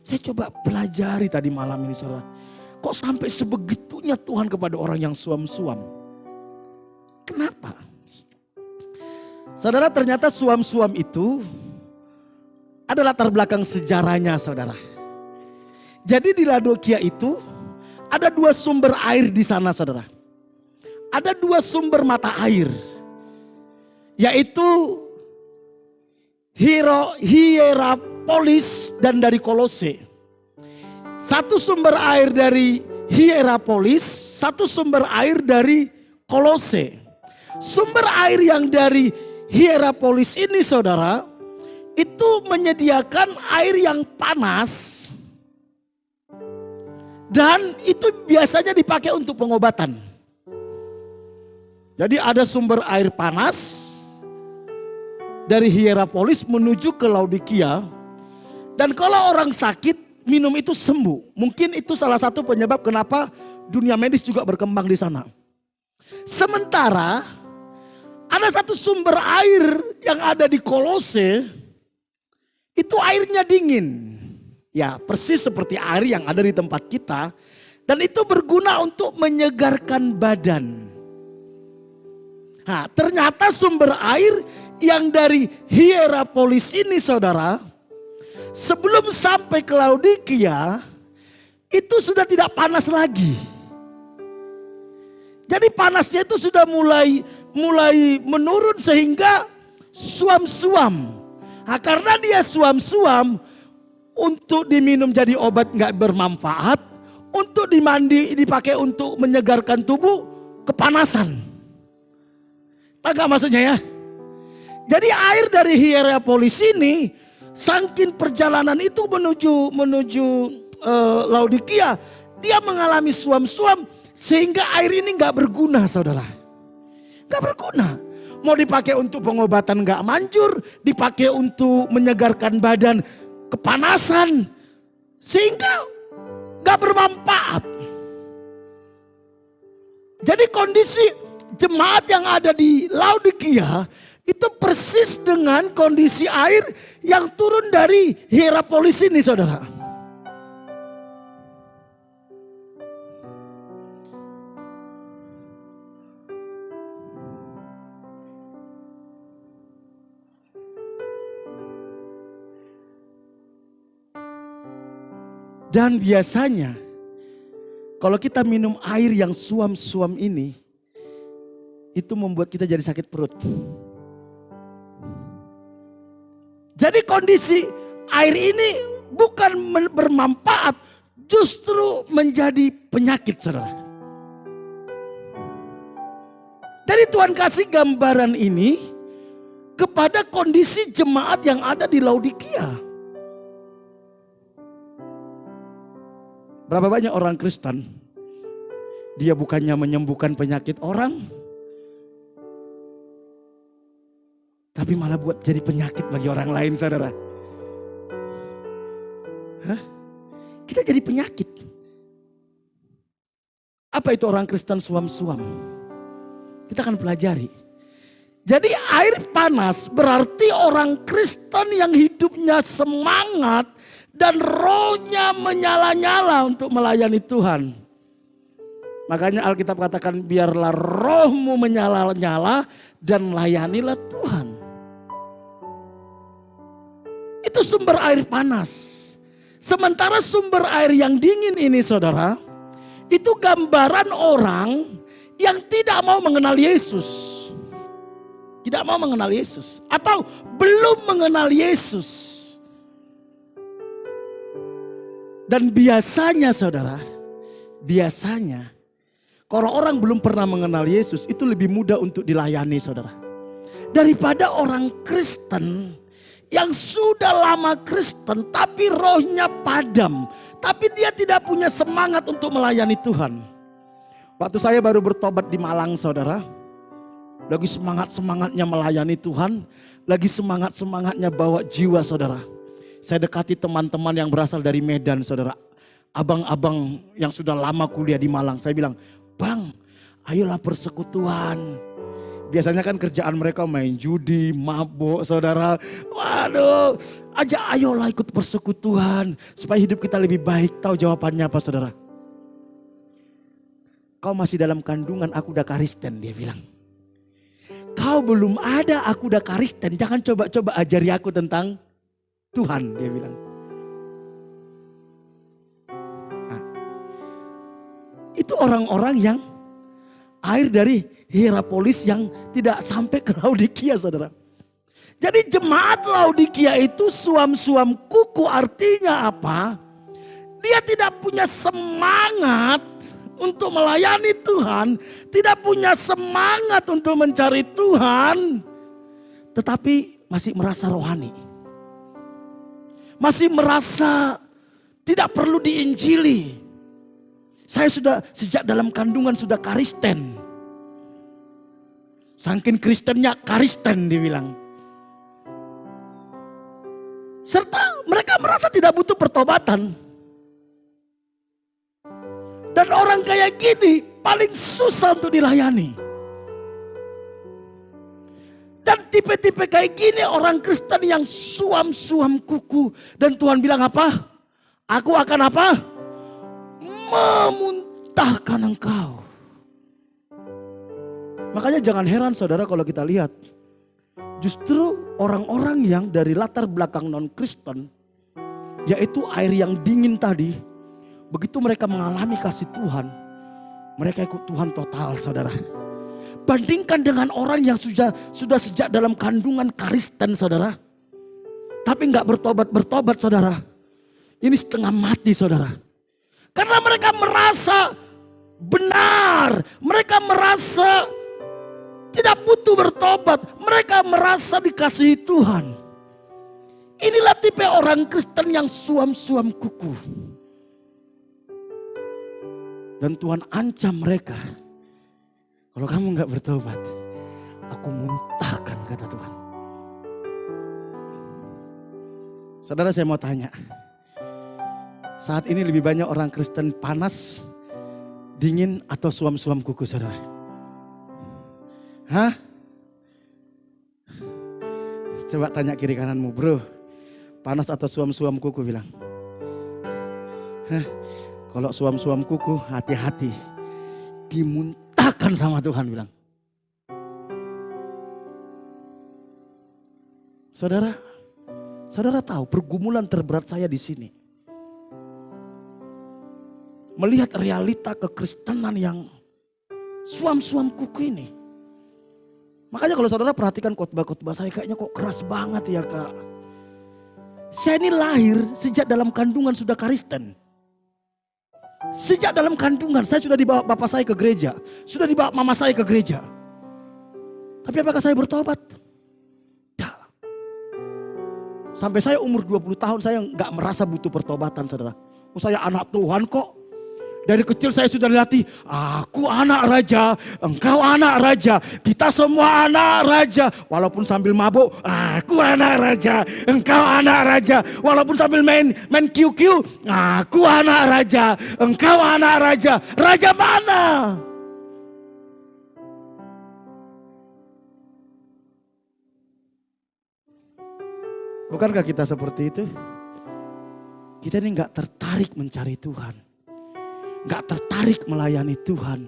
S5: Saya coba pelajari tadi malam ini saudara. Kok sampai sebegitunya Tuhan kepada orang yang suam-suam? Kenapa? Saudara, ternyata suam-suam itu ada latar belakang sejarahnya saudara. Jadi di Laodikia itu ada 2 sumber air di sana saudara. Ada 2 sumber mata air. Yaitu Hierapolis dan dari Kolose. Satu sumber air dari Hierapolis, satu sumber air dari Kolose. Sumber air yang dari Hierapolis ini saudara, itu menyediakan air yang panas. Dan itu biasanya dipakai untuk pengobatan. Jadi ada sumber air panas dari Hierapolis menuju ke Laodikia. Dan kalau orang sakit minum itu sembuh. Mungkin itu salah satu penyebab kenapa dunia medis juga berkembang di sana. Sementara ada satu sumber air yang ada di Kolose. Itu airnya dingin. Ya persis seperti air yang ada di tempat kita. Dan itu berguna untuk menyegarkan badan. Nah, ternyata sumber air yang dari Hierapolis ini saudara, sebelum sampai ke Laodikia, itu sudah tidak panas lagi. Jadi panasnya itu sudah mulai menurun sehingga suam-suam. Nah, karena dia suam-suam, untuk diminum jadi obat nggak bermanfaat, untuk dipakai untuk menyegarkan tubuh, kepanasan. Agak maksudnya ya. Jadi air dari Hierapolis ini, saking perjalanan itu menuju Laodikia, dia mengalami suam-suam sehingga air ini nggak berguna saudara. Nggak berguna. Mau dipakai untuk pengobatan nggak manjur, dipakai untuk menyegarkan badan, kepanasan, sehingga nggak bermanfaat. Jadi kondisi jemaat yang ada di Laodikia itu persis dengan kondisi air yang turun dari Hierapolis ini saudara. Dan biasanya kalau kita minum air yang suam-suam ini, itu membuat kita jadi sakit perut. Jadi kondisi air ini bukan bermanfaat, justru menjadi penyakit saudara. Dari Tuhan kasih gambaran ini kepada kondisi jemaat yang ada di Laodikia. Berapa banyak orang Kristen, dia bukannya menyembuhkan penyakit orang, tapi malah buat jadi penyakit bagi orang lain saudara. Hah? Kita jadi penyakit. Apa itu orang Kristen suam-suam? Kita akan pelajari. Jadi air panas berarti orang Kristen yang hidupnya semangat dan rohnya menyala-nyala untuk melayani Tuhan. Makanya Alkitab katakan biarlah rohmu menyala-nyala dan layanilah Tuhan. Itu sumber air panas. Sementara sumber air yang dingin ini saudara, itu gambaran orang yang tidak mau mengenal Yesus. Tidak mau mengenal Yesus. Atau belum mengenal Yesus. Dan biasanya saudara, biasanya kalau orang belum pernah mengenal Yesus itu lebih mudah untuk dilayani saudara. Daripada orang Kristen yang sudah lama Kristen tapi rohnya padam. Tapi dia tidak punya semangat untuk melayani Tuhan. Waktu saya baru bertobat di Malang saudara. Lagi semangat-semangatnya melayani Tuhan. Lagi semangat-semangatnya bawa jiwa saudara. Saya dekati teman-teman yang berasal dari Medan saudara. abang-abang yang sudah lama kuliah di Malang. Saya bilang, Bang, ayolah persekutuan. Biasanya kan kerjaan mereka main judi, mabuk, saudara. Waduh, ayolah ikut persekutuan supaya hidup kita lebih baik. Tahu jawabannya apa, saudara? Kau masih dalam kandungan, aku udah Kristen, dia bilang. Kau belum ada, aku udah Kristen. Jangan coba-coba ajari aku tentang Tuhan, dia bilang. Nah, itu orang-orang yang air dari Hierapolis yang tidak sampai ke Laodikia, saudara. Jadi jemaat Laodikia itu suam-suam kuku, artinya apa? Dia tidak punya semangat untuk melayani Tuhan, tidak punya semangat untuk mencari Tuhan, tetapi masih merasa rohani. Masih merasa tidak perlu diinjili. Saya sudah sejak dalam kandungan sudah Kristen. Saking Kristennya Kristen dibilang. Serta mereka merasa tidak butuh pertobatan. Dan orang kayak gini paling susah untuk dilayani. Dan tipe-tipe kayak gini orang Kristen yang suam-suam kuku. Dan Tuhan bilang apa? Aku akan apa? Memuntahkan engkau. Makanya jangan heran saudara kalau kita lihat. Justru orang-orang yang dari latar belakang non-Kristen. Yaitu air yang dingin tadi. Begitu mereka mengalami kasih Tuhan, mereka ikut Tuhan total, saudara. Bandingkan dengan orang yang sudah sejak dalam kandungan Kristen, saudara. Tapi nggak bertobat, saudara. Ini setengah mati, saudara. Karena mereka merasa benar, mereka merasa tidak butuh bertobat, mereka merasa dikasihi Tuhan. Inilah tipe orang Kristen yang suam-suam kuku. Dan Tuhan ancam mereka. Kalau kamu nggak bertobat, aku muntahkan, kata Tuhan. Saudara, saya mau tanya. Saat ini lebih banyak orang Kristen panas, dingin, atau suam-suam kuku, saudara? Hah? Coba tanya kiri kananmu, bro. Panas atau suam-suam kuku, bilang. Hah? Kalau suam-suam kuku, hati-hati. Dimuntahkan sama Tuhan, bilang. Saudara tahu pergumulan terberat saya di sini. Melihat realita kekristenan yang suam-suam kuku ini. Makanya kalau saudara perhatikan khotbah-khotbah saya, kayaknya kok keras banget ya, Kak. Saya ini lahir sejak dalam kandungan sudah Kristen. Sejak dalam kandungan saya sudah dibawa bapak saya ke gereja. Sudah dibawa mama saya ke gereja. Tapi apakah saya bertobat? Tidak. Sampai saya umur 20 tahun saya gak merasa butuh pertobatan, saudara. Saya anak Tuhan kok. Dari kecil saya sudah dilatih, aku anak raja, engkau anak raja, kita semua anak raja. Walaupun sambil mabuk, aku anak raja, engkau anak raja. Walaupun sambil main QQ, aku anak raja, engkau anak raja. Raja mana? Bukankah kita seperti itu? Kita ini gak tertarik mencari Tuhan. Gak tertarik melayani Tuhan.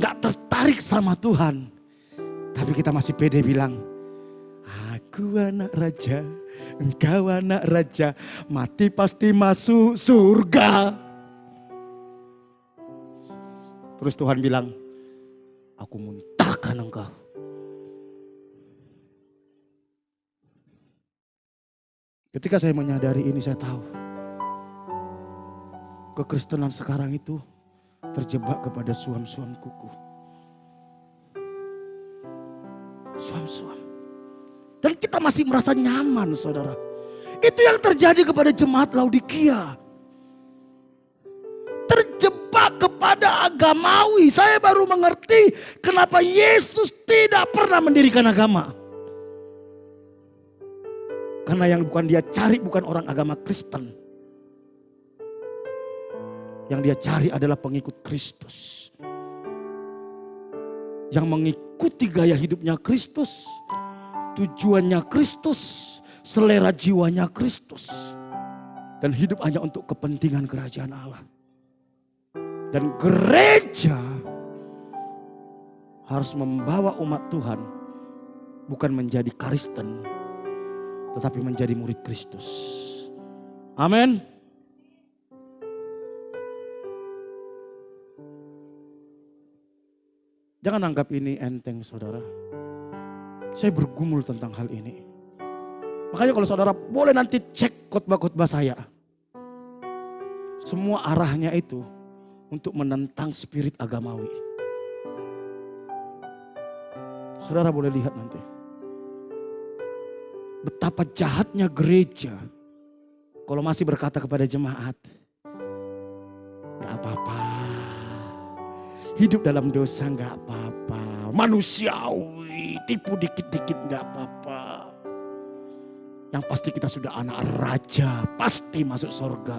S5: Gak tertarik sama Tuhan. Tapi kita masih pede bilang, aku anak raja, engkau anak raja, mati pasti masuk surga. Terus Tuhan bilang, aku muntahkan engkau. Ketika saya menyadari ini, saya tahu kekristenan sekarang itu terjebak kepada suam-suam kuku. Suam-suam. Dan kita masih merasa nyaman, saudara. Itu yang terjadi kepada jemaat Laodikia. Terjebak kepada agamawi. Saya baru mengerti kenapa Yesus tidak pernah mendirikan agama. Karena yang bukan dia cari bukan orang agama Kristen. Yang dia cari adalah pengikut Kristus. Yang mengikuti gaya hidupnya Kristus. Tujuannya Kristus. Selera jiwanya Kristus. Dan hidup hanya untuk kepentingan kerajaan Allah. Dan gereja harus membawa umat Tuhan bukan menjadi Kristen, tetapi menjadi murid Kristus. Amin. Jangan anggap ini enteng, saudara. Saya bergumul tentang hal ini. Makanya kalau saudara boleh nanti cek khotbah-khotbah saya. Semua arahnya itu untuk menentang spirit agamawi. Saudara boleh lihat nanti. Betapa jahatnya gereja kalau masih berkata kepada jemaat, gak apa-apa. Hidup dalam dosa gak apa-apa. Manusiawi, tipu dikit-dikit gak apa-apa. Yang pasti kita sudah anak raja, pasti masuk surga.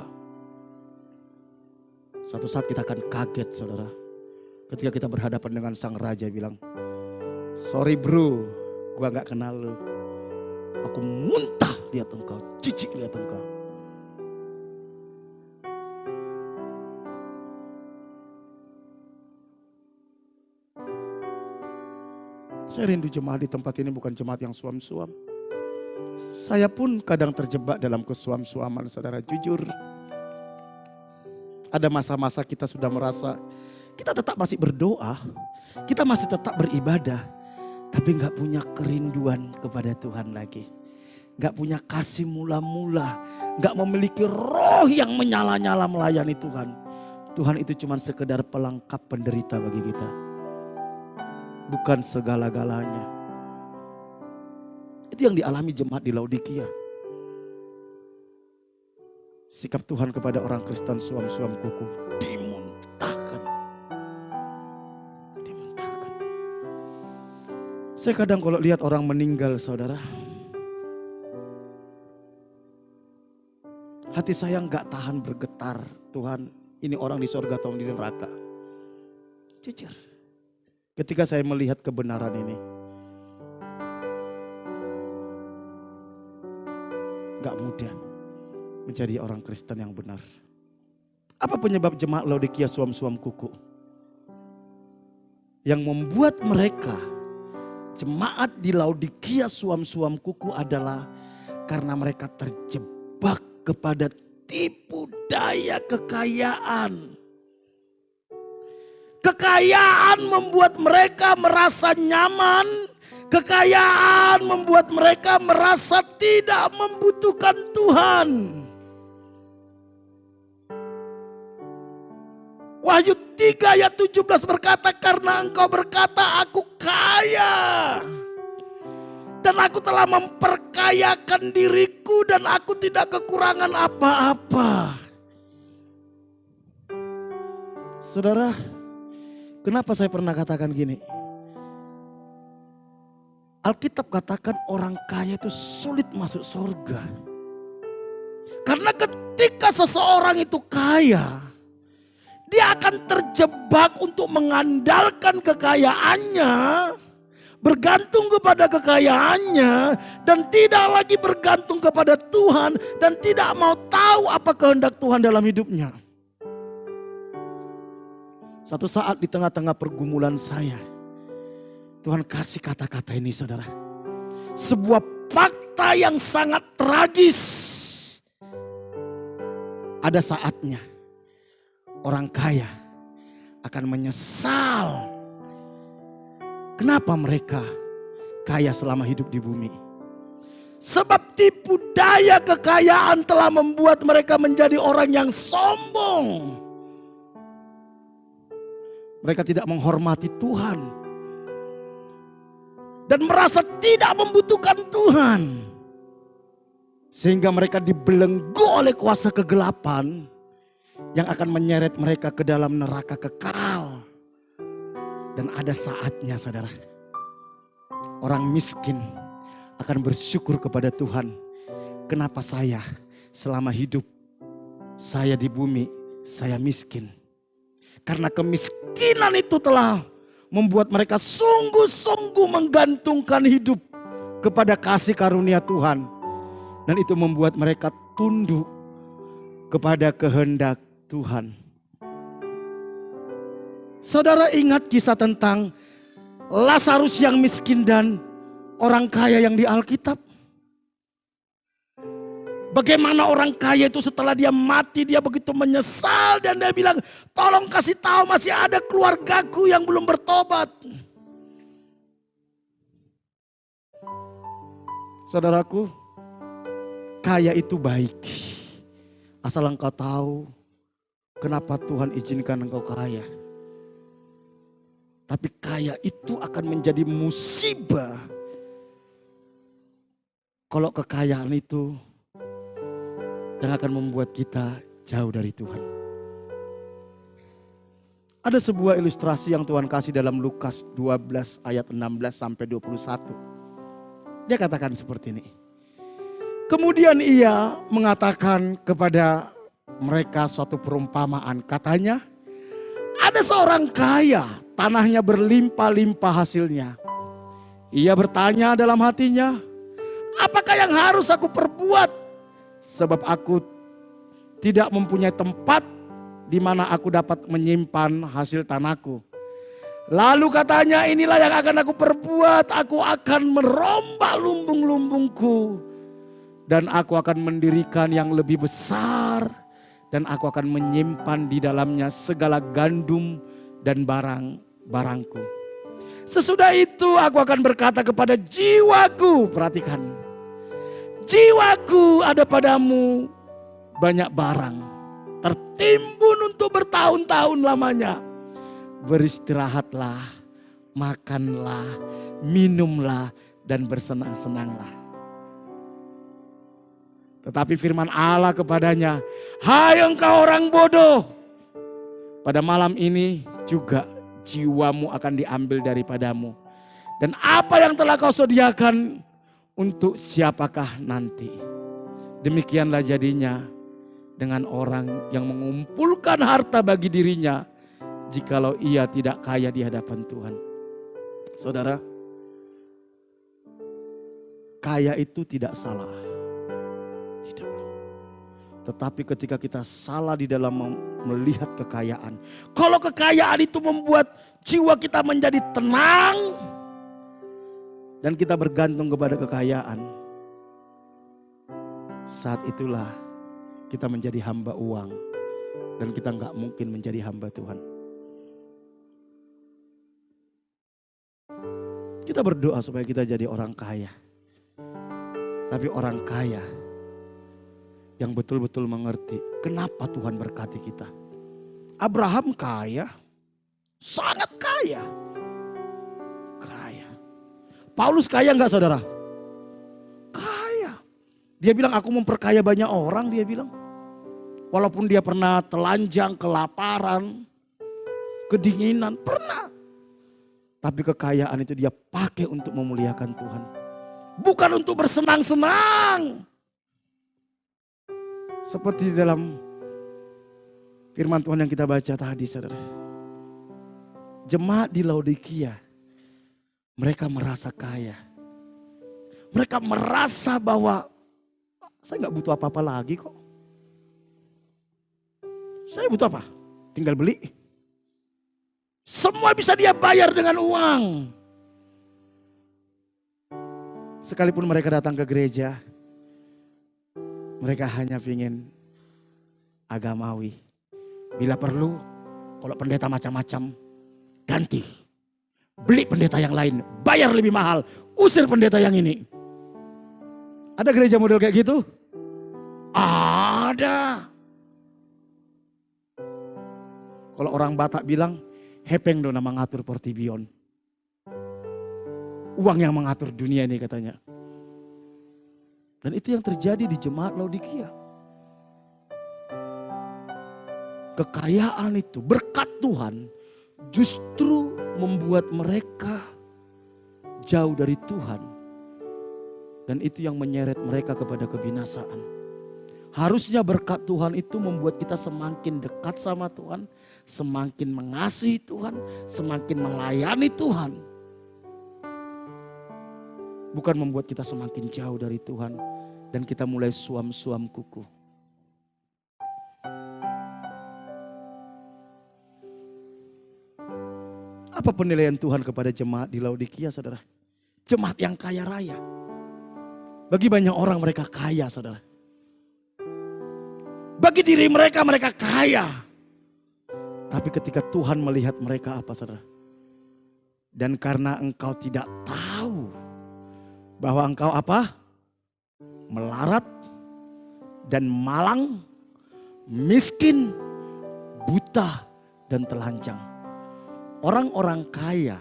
S5: Suatu saat kita akan kaget, saudara. Ketika kita berhadapan dengan sang raja bilang, sorry bro, gua gak kenal lu. Aku muntah lihat engkau, jijik lihat engkau. Saya rindu jemaat di tempat ini bukan jemaat yang suam-suam. Saya pun kadang terjebak dalam kesuam-suaman, saudara, jujur. Ada masa-masa kita sudah merasa kita tetap masih berdoa, kita masih tetap beribadah, tapi gak punya kerinduan kepada Tuhan lagi. Gak punya kasih mula-mula, gak memiliki roh yang menyala-nyala melayani Tuhan. Tuhan itu cuma sekedar pelengkap penderita bagi kita. Bukan segala-galanya. Itu yang dialami jemaat di Laodikia. Sikap Tuhan kepada orang Kristen suam-suam kuku dimuntahkan. Dimuntahkan. Saya kadang kalau lihat orang meninggal, saudara, hati saya nggak tahan bergetar. Tuhan, ini orang di sorga atau di neraka. Jujur. Ketika saya melihat kebenaran ini, gak mudah menjadi orang Kristen yang benar. Apa penyebab jemaat Laodikia suam-suam kuku? Yang membuat mereka, jemaat di Laodikia suam-suam kuku adalah karena mereka terjebak kepada tipu daya kekayaan. Kekayaan membuat mereka merasa nyaman. Kekayaan membuat mereka merasa tidak membutuhkan Tuhan. Wahyu 3 ayat 17 berkata, karena engkau berkata aku kaya. Dan aku telah memperkayakan diriku dan aku tidak kekurangan apa-apa. Saudara, kenapa saya pernah katakan gini? Alkitab katakan orang kaya itu sulit masuk surga. Karena ketika seseorang itu kaya, dia akan terjebak untuk mengandalkan kekayaannya, bergantung kepada kekayaannya, dan tidak lagi bergantung kepada Tuhan, dan tidak mau tahu apa kehendak Tuhan dalam hidupnya. Satu saat di tengah-tengah pergumulan saya, Tuhan kasih kata-kata ini, saudara. Sebuah fakta yang sangat tragis. Ada saatnya orang kaya akan menyesal. Kenapa mereka kaya selama hidup di bumi? Sebab tipu daya kekayaan telah membuat mereka menjadi orang yang sombong. Mereka tidak menghormati Tuhan. Dan merasa tidak membutuhkan Tuhan. Sehingga mereka dibelenggu oleh kuasa kegelapan. Yang akan menyeret mereka ke dalam neraka kekal. Dan ada saatnya, saudara, orang miskin akan bersyukur kepada Tuhan. Kenapa saya selama hidup saya di bumi, saya miskin. Karena kemiskinan itu telah membuat mereka sungguh-sungguh menggantungkan hidup kepada kasih karunia Tuhan. Dan itu membuat mereka tunduk kepada kehendak Tuhan. Saudara ingat kisah tentang Lazarus yang miskin dan orang kaya yang di Alkitab? Bagaimana orang kaya itu setelah dia mati dia begitu menyesal dan dia bilang, tolong kasih tahu masih ada keluargaku yang belum bertobat. Saudaraku, kaya itu baik. Asal engkau tahu kenapa Tuhan izinkan engkau kaya. Tapi kaya itu akan menjadi musibah kalau kekayaan itu yang akan membuat kita jauh dari Tuhan. Ada sebuah ilustrasi yang Tuhan kasih dalam Lukas 12 ayat 16 sampai 21. Dia katakan seperti ini. Kemudian ia mengatakan kepada mereka suatu perumpamaan. Katanya, ada seorang kaya, tanahnya berlimpah-limpah hasilnya. Ia bertanya dalam hatinya, apakah yang harus aku perbuat? Sebab aku tidak mempunyai tempat di mana aku dapat menyimpan hasil tanahku. Lalu katanya, inilah yang akan aku perbuat. Aku akan merombak lumbung-lumbungku. Dan aku akan mendirikan yang lebih besar. Dan aku akan menyimpan di dalamnya segala gandum dan barang-barangku. Sesudah itu aku akan berkata kepada jiwaku, perhatikan. Jiwaku, ada padamu banyak barang, tertimbun untuk bertahun-tahun lamanya. Beristirahatlah, makanlah, minumlah, dan bersenang-senanglah. Tetapi firman Allah kepadanya, hai engkau orang bodoh, pada malam ini juga jiwamu akan diambil daripadamu. Dan apa yang telah kau sediakan, untuk siapakah nanti? Demikianlah jadinya dengan orang yang mengumpulkan harta bagi dirinya, jikalau ia tidak kaya di hadapan Tuhan. Saudara, kaya itu tidak salah. Tidak. Tetapi ketika kita salah di dalam melihat kekayaan. Kalau kekayaan itu membuat jiwa kita menjadi tenang, dan kita bergantung kepada kekayaan, saat itulah kita menjadi hamba uang. Dan kita nggak mungkin menjadi hamba Tuhan. Kita berdoa supaya kita jadi orang kaya. Tapi orang kaya yang betul-betul mengerti kenapa Tuhan berkati kita. Abraham kaya, sangat kaya. Paulus kaya enggak saudara? Kaya. Dia bilang aku memperkaya banyak orang, dia bilang. Walaupun dia pernah telanjang, kelaparan, kedinginan, pernah. Tapi kekayaan itu dia pakai untuk memuliakan Tuhan. Bukan untuk bersenang-senang. Seperti dalam firman Tuhan yang kita baca tadi saudara. Jemaat di Laodikia, mereka merasa kaya. Mereka merasa bahwa saya nggak butuh apa-apa lagi kok. Saya butuh apa? Tinggal beli. Semua bisa dia bayar dengan uang. Sekalipun mereka datang ke gereja, mereka hanya ingin agamawi. Bila perlu, kalau pendeta macam-macam, ganti. Beli pendeta yang lain, bayar lebih mahal, usir pendeta yang ini. Ada gereja model kayak gitu? Ada. Kalau orang Batak bilang, hepeng do nama ngatur portibion. Uang yang mengatur dunia ini katanya. Dan itu yang terjadi di jemaat Laodikia. Kekayaan itu, berkat Tuhan, justru membuat mereka jauh dari Tuhan. Dan itu yang menyeret mereka kepada kebinasaan. Harusnya berkat Tuhan itu membuat kita semakin dekat sama Tuhan, semakin mengasihi Tuhan, semakin melayani Tuhan. Bukan membuat kita semakin jauh dari Tuhan dan kita mulai suam-suam kuku. Apa penilaian Tuhan kepada jemaat di Laodikia, saudara? Jemaat yang kaya raya. Bagi banyak orang mereka kaya, saudara. Bagi diri mereka, mereka kaya. Tapi ketika Tuhan melihat mereka apa, saudara? Dan karena engkau tidak tahu bahwa engkau apa? Melarat dan malang, miskin, buta dan telanjang. Orang-orang kaya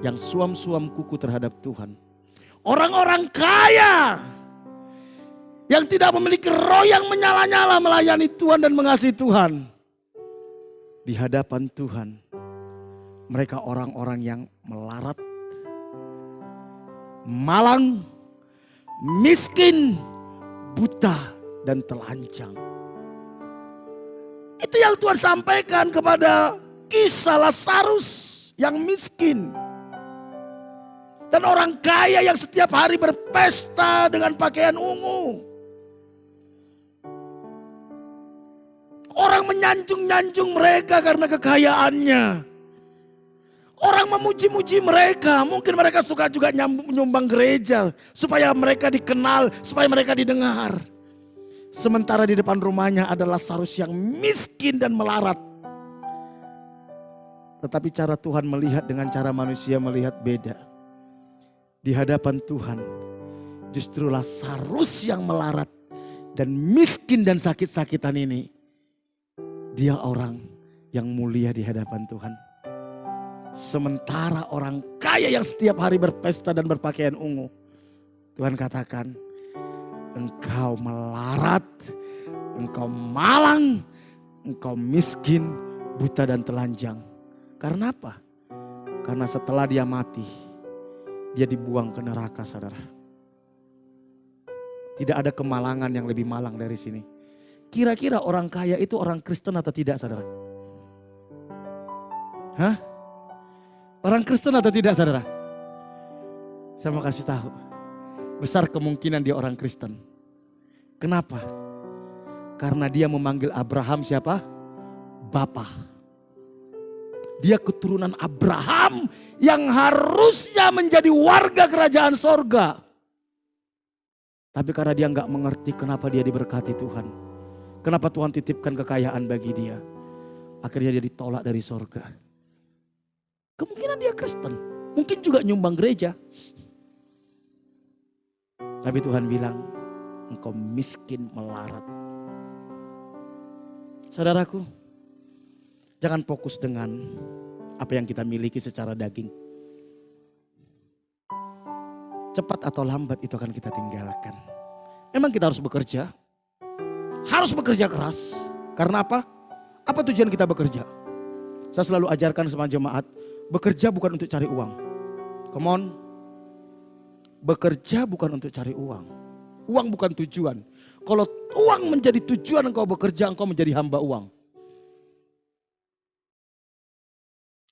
S5: yang suam-suam kuku terhadap Tuhan. Orang-orang kaya yang tidak memiliki roh yang menyala-nyala melayani Tuhan dan mengasihi Tuhan. Di hadapan Tuhan, mereka orang-orang yang melarat, malang, miskin, buta, dan telanjang. Itu yang Tuhan sampaikan kepada kisah Lazarus yang miskin. Dan orang kaya yang setiap hari berpesta dengan pakaian ungu. Orang menyanjung-nyanjung mereka karena kekayaannya. Orang memuji-muji mereka. Mungkin mereka suka juga nyumbang gereja. Supaya mereka dikenal, supaya mereka didengar. Sementara di depan rumahnya ada Lazarus yang miskin dan melarat. Tetapi cara Tuhan melihat dengan cara manusia melihat beda. Di hadapan Tuhan justru Lazarus yang melarat dan miskin dan sakit-sakitan ini. Dia orang yang mulia di hadapan Tuhan. Sementara orang kaya yang setiap hari berpesta dan berpakaian ungu. Tuhan katakan, engkau melarat, engkau malang, engkau miskin, buta dan telanjang. Karena apa? Karena setelah dia mati, dia dibuang ke neraka, saudara. Tidak ada kemalangan yang lebih malang dari sini. Kira-kira orang kaya itu orang Kristen atau tidak, saudara? Hah? Orang Kristen atau tidak, saudara? Saya mau kasih tahu. Besar kemungkinan dia orang Kristen. Kenapa? Karena dia memanggil Abraham siapa? Bapa. Dia keturunan Abraham yang harusnya menjadi warga kerajaan sorga. Tapi karena dia nggak mengerti kenapa dia diberkati Tuhan. Kenapa Tuhan titipkan kekayaan bagi dia. Akhirnya dia ditolak dari sorga. Kemungkinan dia Kristen. Mungkin juga nyumbang gereja. Tapi Tuhan bilang, engkau miskin melarat. Saudaraku, jangan fokus dengan apa yang kita miliki secara daging. Cepat atau lambat itu akan kita tinggalkan. Memang kita harus bekerja. Harus bekerja keras. Karena apa? Apa tujuan kita bekerja? Saya selalu ajarkan sama jemaat, bekerja bukan untuk cari uang. Come on. Bekerja bukan untuk cari uang. Uang bukan tujuan. Kalau uang menjadi tujuan engkau bekerja, engkau menjadi hamba uang.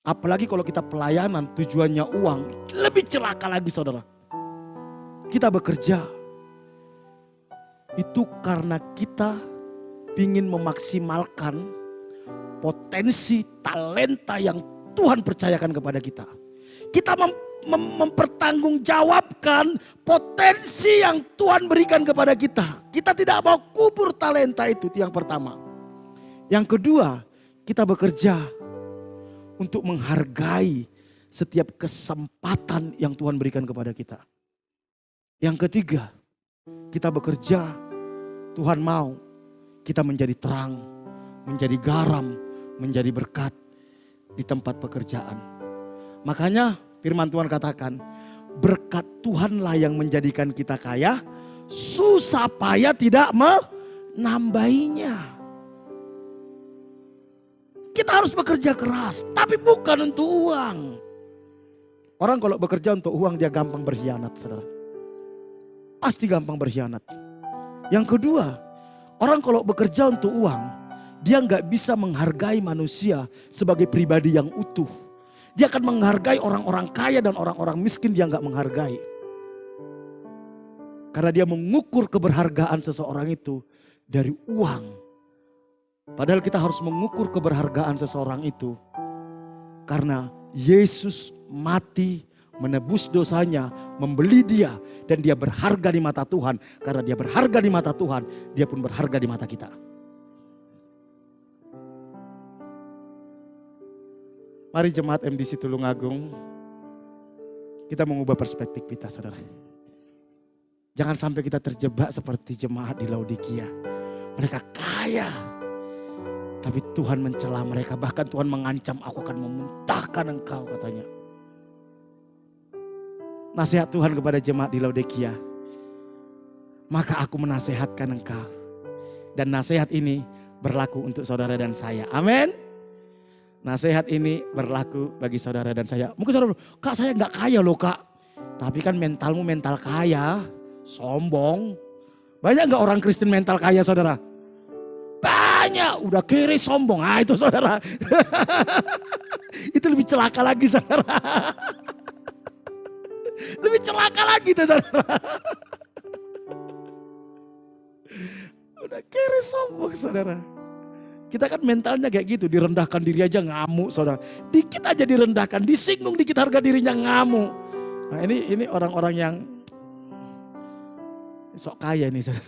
S5: Apalagi kalau kita pelayanan tujuannya uang, lebih celaka lagi, saudara. Kita bekerja itu karena kita ingin memaksimalkan potensi talenta yang Tuhan percayakan kepada kita. Kita mempertanggungjawabkan potensi yang Tuhan berikan kepada kita. Kita tidak mau kubur talenta itu yang pertama. Yang kedua, kita bekerja untuk menghargai setiap kesempatan yang Tuhan berikan kepada kita. Yang ketiga, kita bekerja, Tuhan mau kita menjadi terang, menjadi garam, menjadi berkat di tempat pekerjaan. Makanya firman Tuhan katakan, berkat Tuhanlah yang menjadikan kita kaya, susah payah tidak menambahinya. Kita harus bekerja keras, tapi bukan untuk uang. Orang kalau bekerja untuk uang dia gampang berkhianat, saudara. Pasti gampang berkhianat. Yang kedua, orang kalau bekerja untuk uang, dia nggak bisa menghargai manusia sebagai pribadi yang utuh. Dia akan menghargai orang-orang kaya dan orang-orang miskin dia nggak menghargai. Karena dia mengukur keberhargaan seseorang itu dari uang. Padahal kita harus mengukur keberhargaan seseorang itu karena Yesus mati menebus dosanya, membeli dia, dan dia berharga di mata Tuhan. Karena dia berharga di mata Tuhan, dia pun berharga di mata kita. Mari jemaat MDC Tulungagung, kita mengubah perspektif kita, saudara. Jangan sampai kita terjebak seperti jemaat di Laodikia. Mereka kaya, tapi Tuhan mencela mereka. Bahkan Tuhan mengancam, aku akan memuntahkan engkau, katanya. Nasihat Tuhan kepada jemaat di Laodikia, maka aku menasehatkan engkau. Dan nasihat ini berlaku untuk saudara dan saya. Amin. Nasihat ini berlaku bagi saudara dan saya. Mungkin saudara, kak saya gak kaya loh kak. Tapi kan mentalmu mental kaya, sombong. Banyak gak orang Kristen mental kaya saudara? Banyak, udah kiri sombong. Ah itu saudara. Itu lebih celaka lagi saudara. Lebih celaka lagi tuh saudara. Udah kiri sombong saudara. Kita kan mentalnya kayak gitu, direndahkan diri aja ngamuk saudara. Dikit aja direndahkan, disinggung dikit harga dirinya ngamuk. Nah ini orang-orang yang sok kaya ini saudara.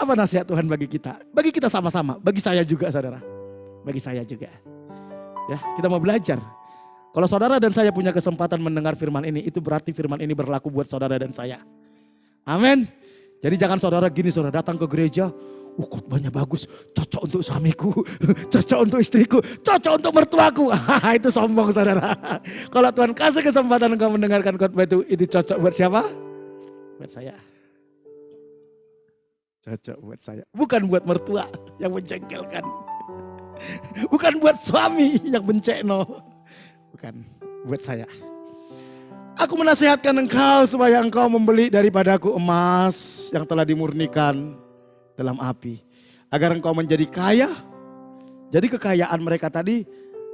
S5: Apa nasihat Tuhan bagi kita? Bagi kita sama-sama, bagi saya juga saudara. Bagi saya juga. Ya, kita mau belajar. Kalau saudara dan saya punya kesempatan mendengar firman ini, itu berarti firman ini berlaku buat saudara dan saya. Amin. Jadi jangan saudara gini saudara datang ke gereja, khotbahnya bagus, cocok untuk suamiku, cocok untuk istriku, cocok untuk mertuaku. Itu sombong saudara. Kalau Tuhan kasih kesempatan engkau mendengarkan khotbah itu cocok buat siapa? Buat saya. Cocok buat saya. Bukan buat mertua yang menjengkelkan. Bukan buat suami yang bencekno. Bukan buat saya. Aku menasihatkan engkau supaya engkau membeli daripadaku emas yang telah dimurnikan dalam api. Agar engkau menjadi kaya. Jadi kekayaan mereka tadi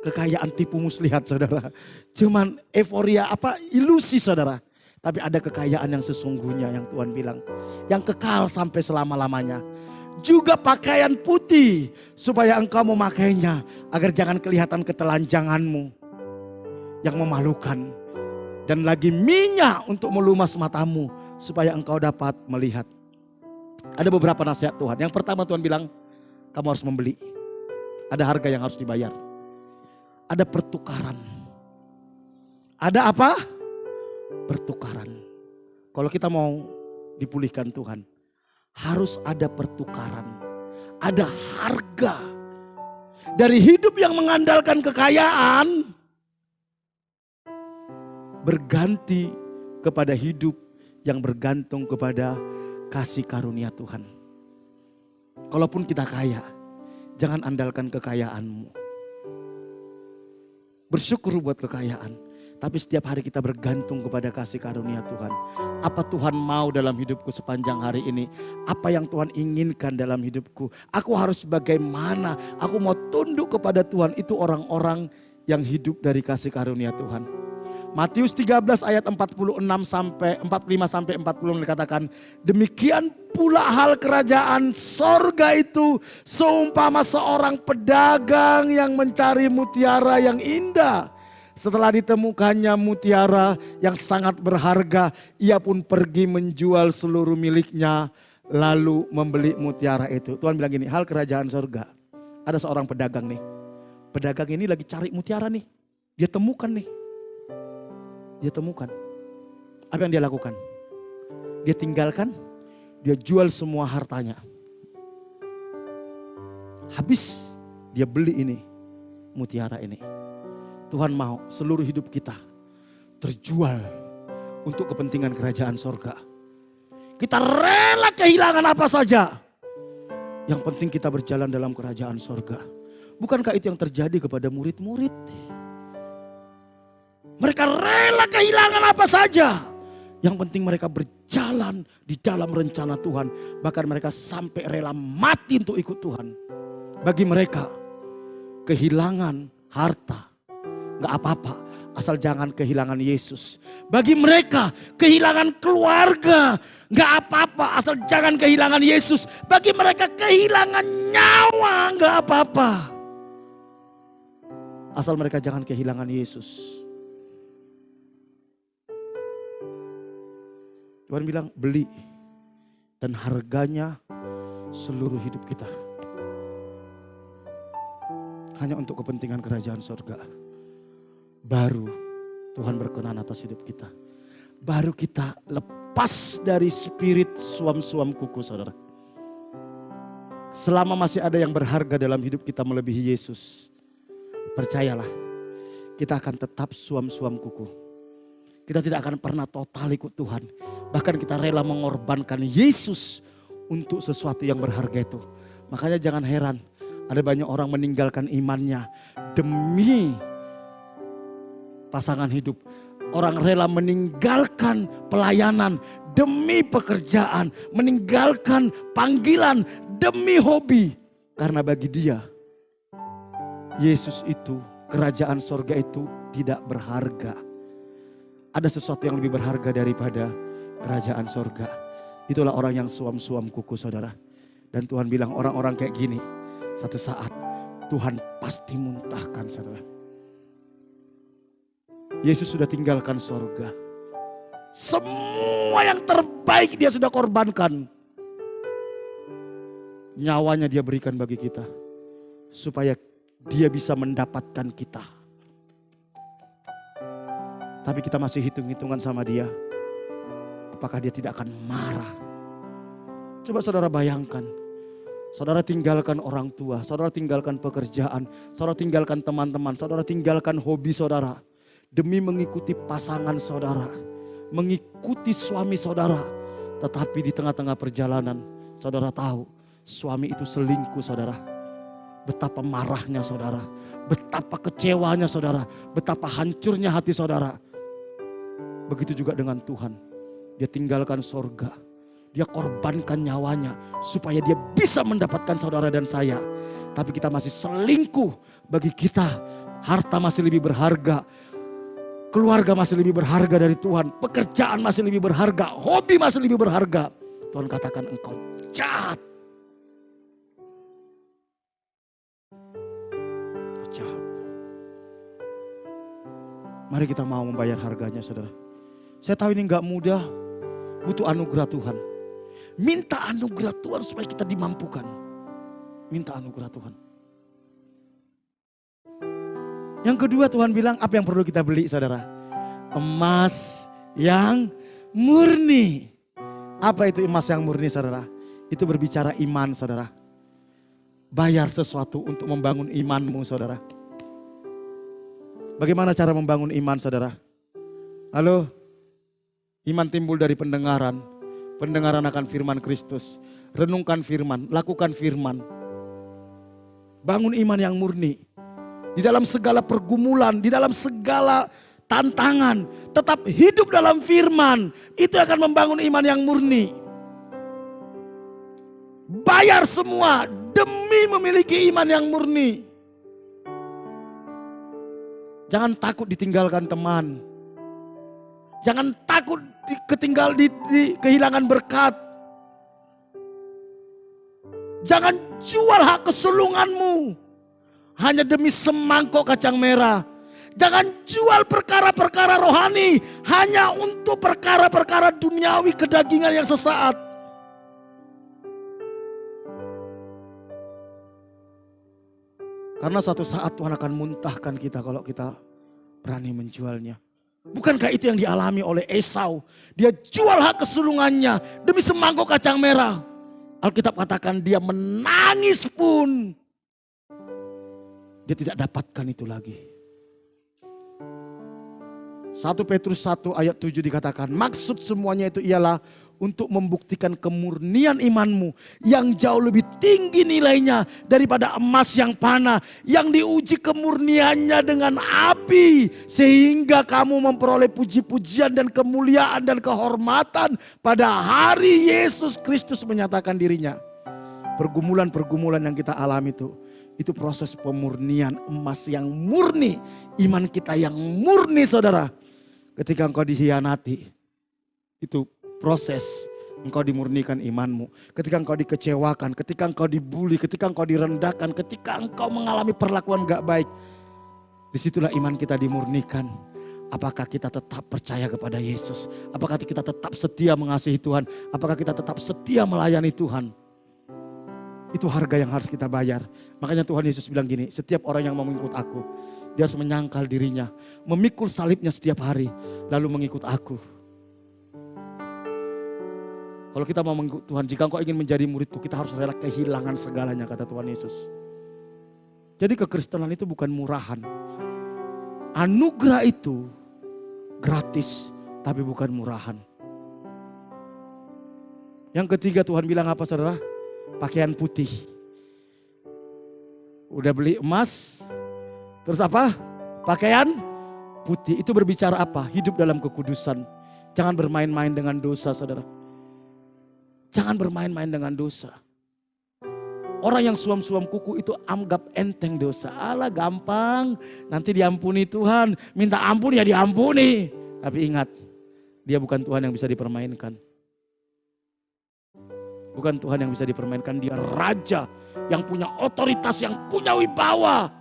S5: kekayaan tipu muslihat saudara. Cuman euforia ilusi saudara. Tapi ada kekayaan yang sesungguhnya yang Tuhan bilang. Yang kekal sampai selama-lamanya. Juga pakaian putih supaya engkau memakainya. Agar jangan kelihatan ketelanjanganmu yang memalukan. Dan lagi minyak untuk melumas matamu supaya engkau dapat melihat. Ada beberapa nasihat Tuhan. Yang pertama Tuhan bilang, kamu harus membeli. Ada harga yang harus dibayar. Ada pertukaran. Ada apa? Pertukaran. Kalau kita mau dipulihkan Tuhan, harus ada pertukaran. Ada harga. Dari hidup yang mengandalkan kekayaan, berganti kepada hidup yang bergantung kepada kasih karunia Tuhan. Kalaupun kita kaya, jangan andalkan kekayaanmu. Bersyukur buat kekayaan, tapi setiap hari kita bergantung kepada kasih karunia Tuhan. Apa Tuhan mau dalam hidupku sepanjang hari ini? Apa yang Tuhan inginkan dalam hidupku? Aku harus bagaimana? Aku mau tunduk kepada Tuhan. Itu orang-orang yang hidup dari kasih karunia Tuhan. Matius 13 ayat 45 sampai 40 dikatakan, demikian pula hal kerajaan sorga itu seumpama seorang pedagang yang mencari mutiara yang indah. Setelah ditemukannya mutiara yang sangat berharga, ia pun pergi menjual seluruh miliknya lalu membeli mutiara itu. Tuhan bilang gini, hal kerajaan sorga. Ada seorang pedagang nih. Pedagang ini lagi cari mutiara nih. Dia temukan nih. Dia temukan. Apa yang dia lakukan? Dia tinggalkan, dia jual semua hartanya. Habis dia beli ini, mutiara ini. Tuhan mau seluruh hidup kita terjual untuk kepentingan kerajaan sorga. Kita rela kehilangan apa saja. Yang penting kita berjalan dalam kerajaan sorga. Bukankah itu yang terjadi kepada murid-murid? Mereka rela kehilangan apa saja. Yang penting mereka berjalan di dalam rencana Tuhan. Bahkan mereka sampai rela mati untuk ikut Tuhan. Bagi mereka kehilangan harta gak apa-apa, asal jangan kehilangan Yesus. Bagi mereka kehilangan keluarga gak apa-apa, asal jangan kehilangan Yesus. Bagi mereka kehilangan nyawa gak apa-apa, asal mereka jangan kehilangan Yesus. Tuhan bilang beli dan harganya seluruh hidup kita. Hanya untuk kepentingan kerajaan surga. Baru Tuhan berkenan atas hidup kita. Baru kita lepas dari spirit suam-suam kuku, saudara. Selama masih ada yang berharga dalam hidup kita melebihi Yesus, percayalah, kita akan tetap suam-suam kuku. Kita tidak akan pernah total ikut Tuhan. Bahkan kita rela mengorbankan Yesus untuk sesuatu yang berharga itu. Makanya jangan heran, ada banyak orang meninggalkan imannya demi pasangan hidup. Orang rela meninggalkan pelayanan demi pekerjaan, meninggalkan panggilan demi hobi. Karena bagi dia, Yesus itu, kerajaan sorga itu tidak berharga. Ada sesuatu yang lebih berharga daripada kerajaan sorga. Itulah orang yang suam-suam kuku, saudara. Dan Tuhan bilang orang-orang kayak gini, satu saat Tuhan pasti muntahkan, saudara. Yesus sudah tinggalkan sorga. Semua yang terbaik dia sudah korbankan. Nyawanya dia berikan bagi kita. Supaya dia bisa mendapatkan kita. Tapi kita masih hitung-hitungan sama dia. Apakah dia tidak akan marah? Coba saudara bayangkan. Saudara tinggalkan orang tua, saudara tinggalkan pekerjaan, saudara tinggalkan teman-teman, saudara tinggalkan hobi saudara. Demi mengikuti pasangan saudara, mengikuti suami saudara. Tetapi di tengah-tengah perjalanan, saudara tahu suami itu selingkuh, saudara. Betapa marahnya saudara, betapa kecewanya saudara, betapa hancurnya hati saudara. Begitu juga dengan Tuhan, dia tinggalkan sorga. Dia korbankan nyawanya supaya dia bisa mendapatkan saudara dan saya. Tapi kita masih selingkuh. Bagi kita harta masih lebih berharga. Keluarga masih lebih berharga dari Tuhan. Pekerjaan masih lebih berharga. Hobi masih lebih berharga. Tuhan katakan engkau jahat. Engkau jahat. Mari kita mau membayar harganya, saudara. Saya tahu ini gak mudah. Butuh anugerah Tuhan. Minta anugerah Tuhan supaya kita dimampukan. Minta anugerah Tuhan. Yang kedua Tuhan bilang apa yang perlu kita beli, saudara? Emas yang murni. Apa itu emas yang murni, saudara? Itu berbicara iman, saudara. Bayar sesuatu untuk membangun imanmu, saudara. Bagaimana cara membangun iman, saudara? Halo? Iman timbul dari pendengaran. Pendengaran akan firman Kristus. Renungkan firman, lakukan firman. Bangun iman yang murni. Di dalam segala pergumulan, di dalam segala tantangan. Tetap hidup dalam firman. Itu akan membangun iman yang murni. Bayar semua demi memiliki iman yang murni. Jangan takut ditinggalkan teman. Jangan takut kehilangan berkat. Jangan jual hak kesulunganmu hanya demi semangkok kacang merah. Jangan jual perkara-perkara rohani hanya untuk perkara-perkara duniawi kedagingan yang sesaat. Karena suatu saat Tuhan akan muntahkan kita kalau kita berani menjualnya. Bukankah itu yang dialami oleh Esau? Dia jual hak kesulungannya demi semangkok kacang merah. Alkitab katakan dia menangis pun. Dia tidak dapatkan itu lagi. 1 Petrus 1 ayat 7 dikatakan, maksud semuanya itu ialah untuk membuktikan kemurnian imanmu yang jauh lebih tinggi nilainya daripada emas yang panah, yang diuji kemurniannya dengan api, sehingga kamu memperoleh puji-pujian dan kemuliaan dan kehormatan pada hari Yesus Kristus menyatakan dirinya. Pergumulan-pergumulan yang kita alami itu proses pemurnian emas yang murni, iman kita yang murni, saudara. Ketika engkau dikhianati, itu proses engkau dimurnikan imanmu. Ketika engkau dikecewakan, ketika engkau dibully, ketika engkau direndahkan, ketika engkau mengalami perlakuan gak baik, disitulah iman kita dimurnikan. Apakah kita tetap percaya kepada Yesus? Apakah kita tetap setia mengasihi Tuhan? Apakah kita tetap setia melayani Tuhan? Itu harga yang harus kita bayar. Makanya Tuhan Yesus bilang gini, setiap orang yang mau mengikut aku, dia harus menyangkal dirinya, memikul salibnya setiap hari, lalu mengikut aku. Kalau kita mau mengikut Tuhan, jika engkau ingin menjadi muridku, kita harus rela kehilangan segalanya, kata Tuhan Yesus. Jadi kekristenan itu bukan murahan. Anugerah itu gratis, tapi bukan murahan. Yang ketiga Tuhan bilang apa, saudara? Pakaian putih. Udah beli emas, terus apa? Pakaian putih. Itu berbicara apa? Hidup dalam kekudusan. Jangan bermain-main dengan dosa, saudara. Jangan bermain-main dengan dosa. Orang yang suam-suam kuku itu anggap enteng dosa. Alah gampang, nanti diampuni Tuhan. Minta ampun ya diampuni. Tapi ingat, dia bukan Tuhan yang bisa dipermainkan. Bukan Tuhan yang bisa dipermainkan, dia raja yang punya otoritas, yang punya wibawa.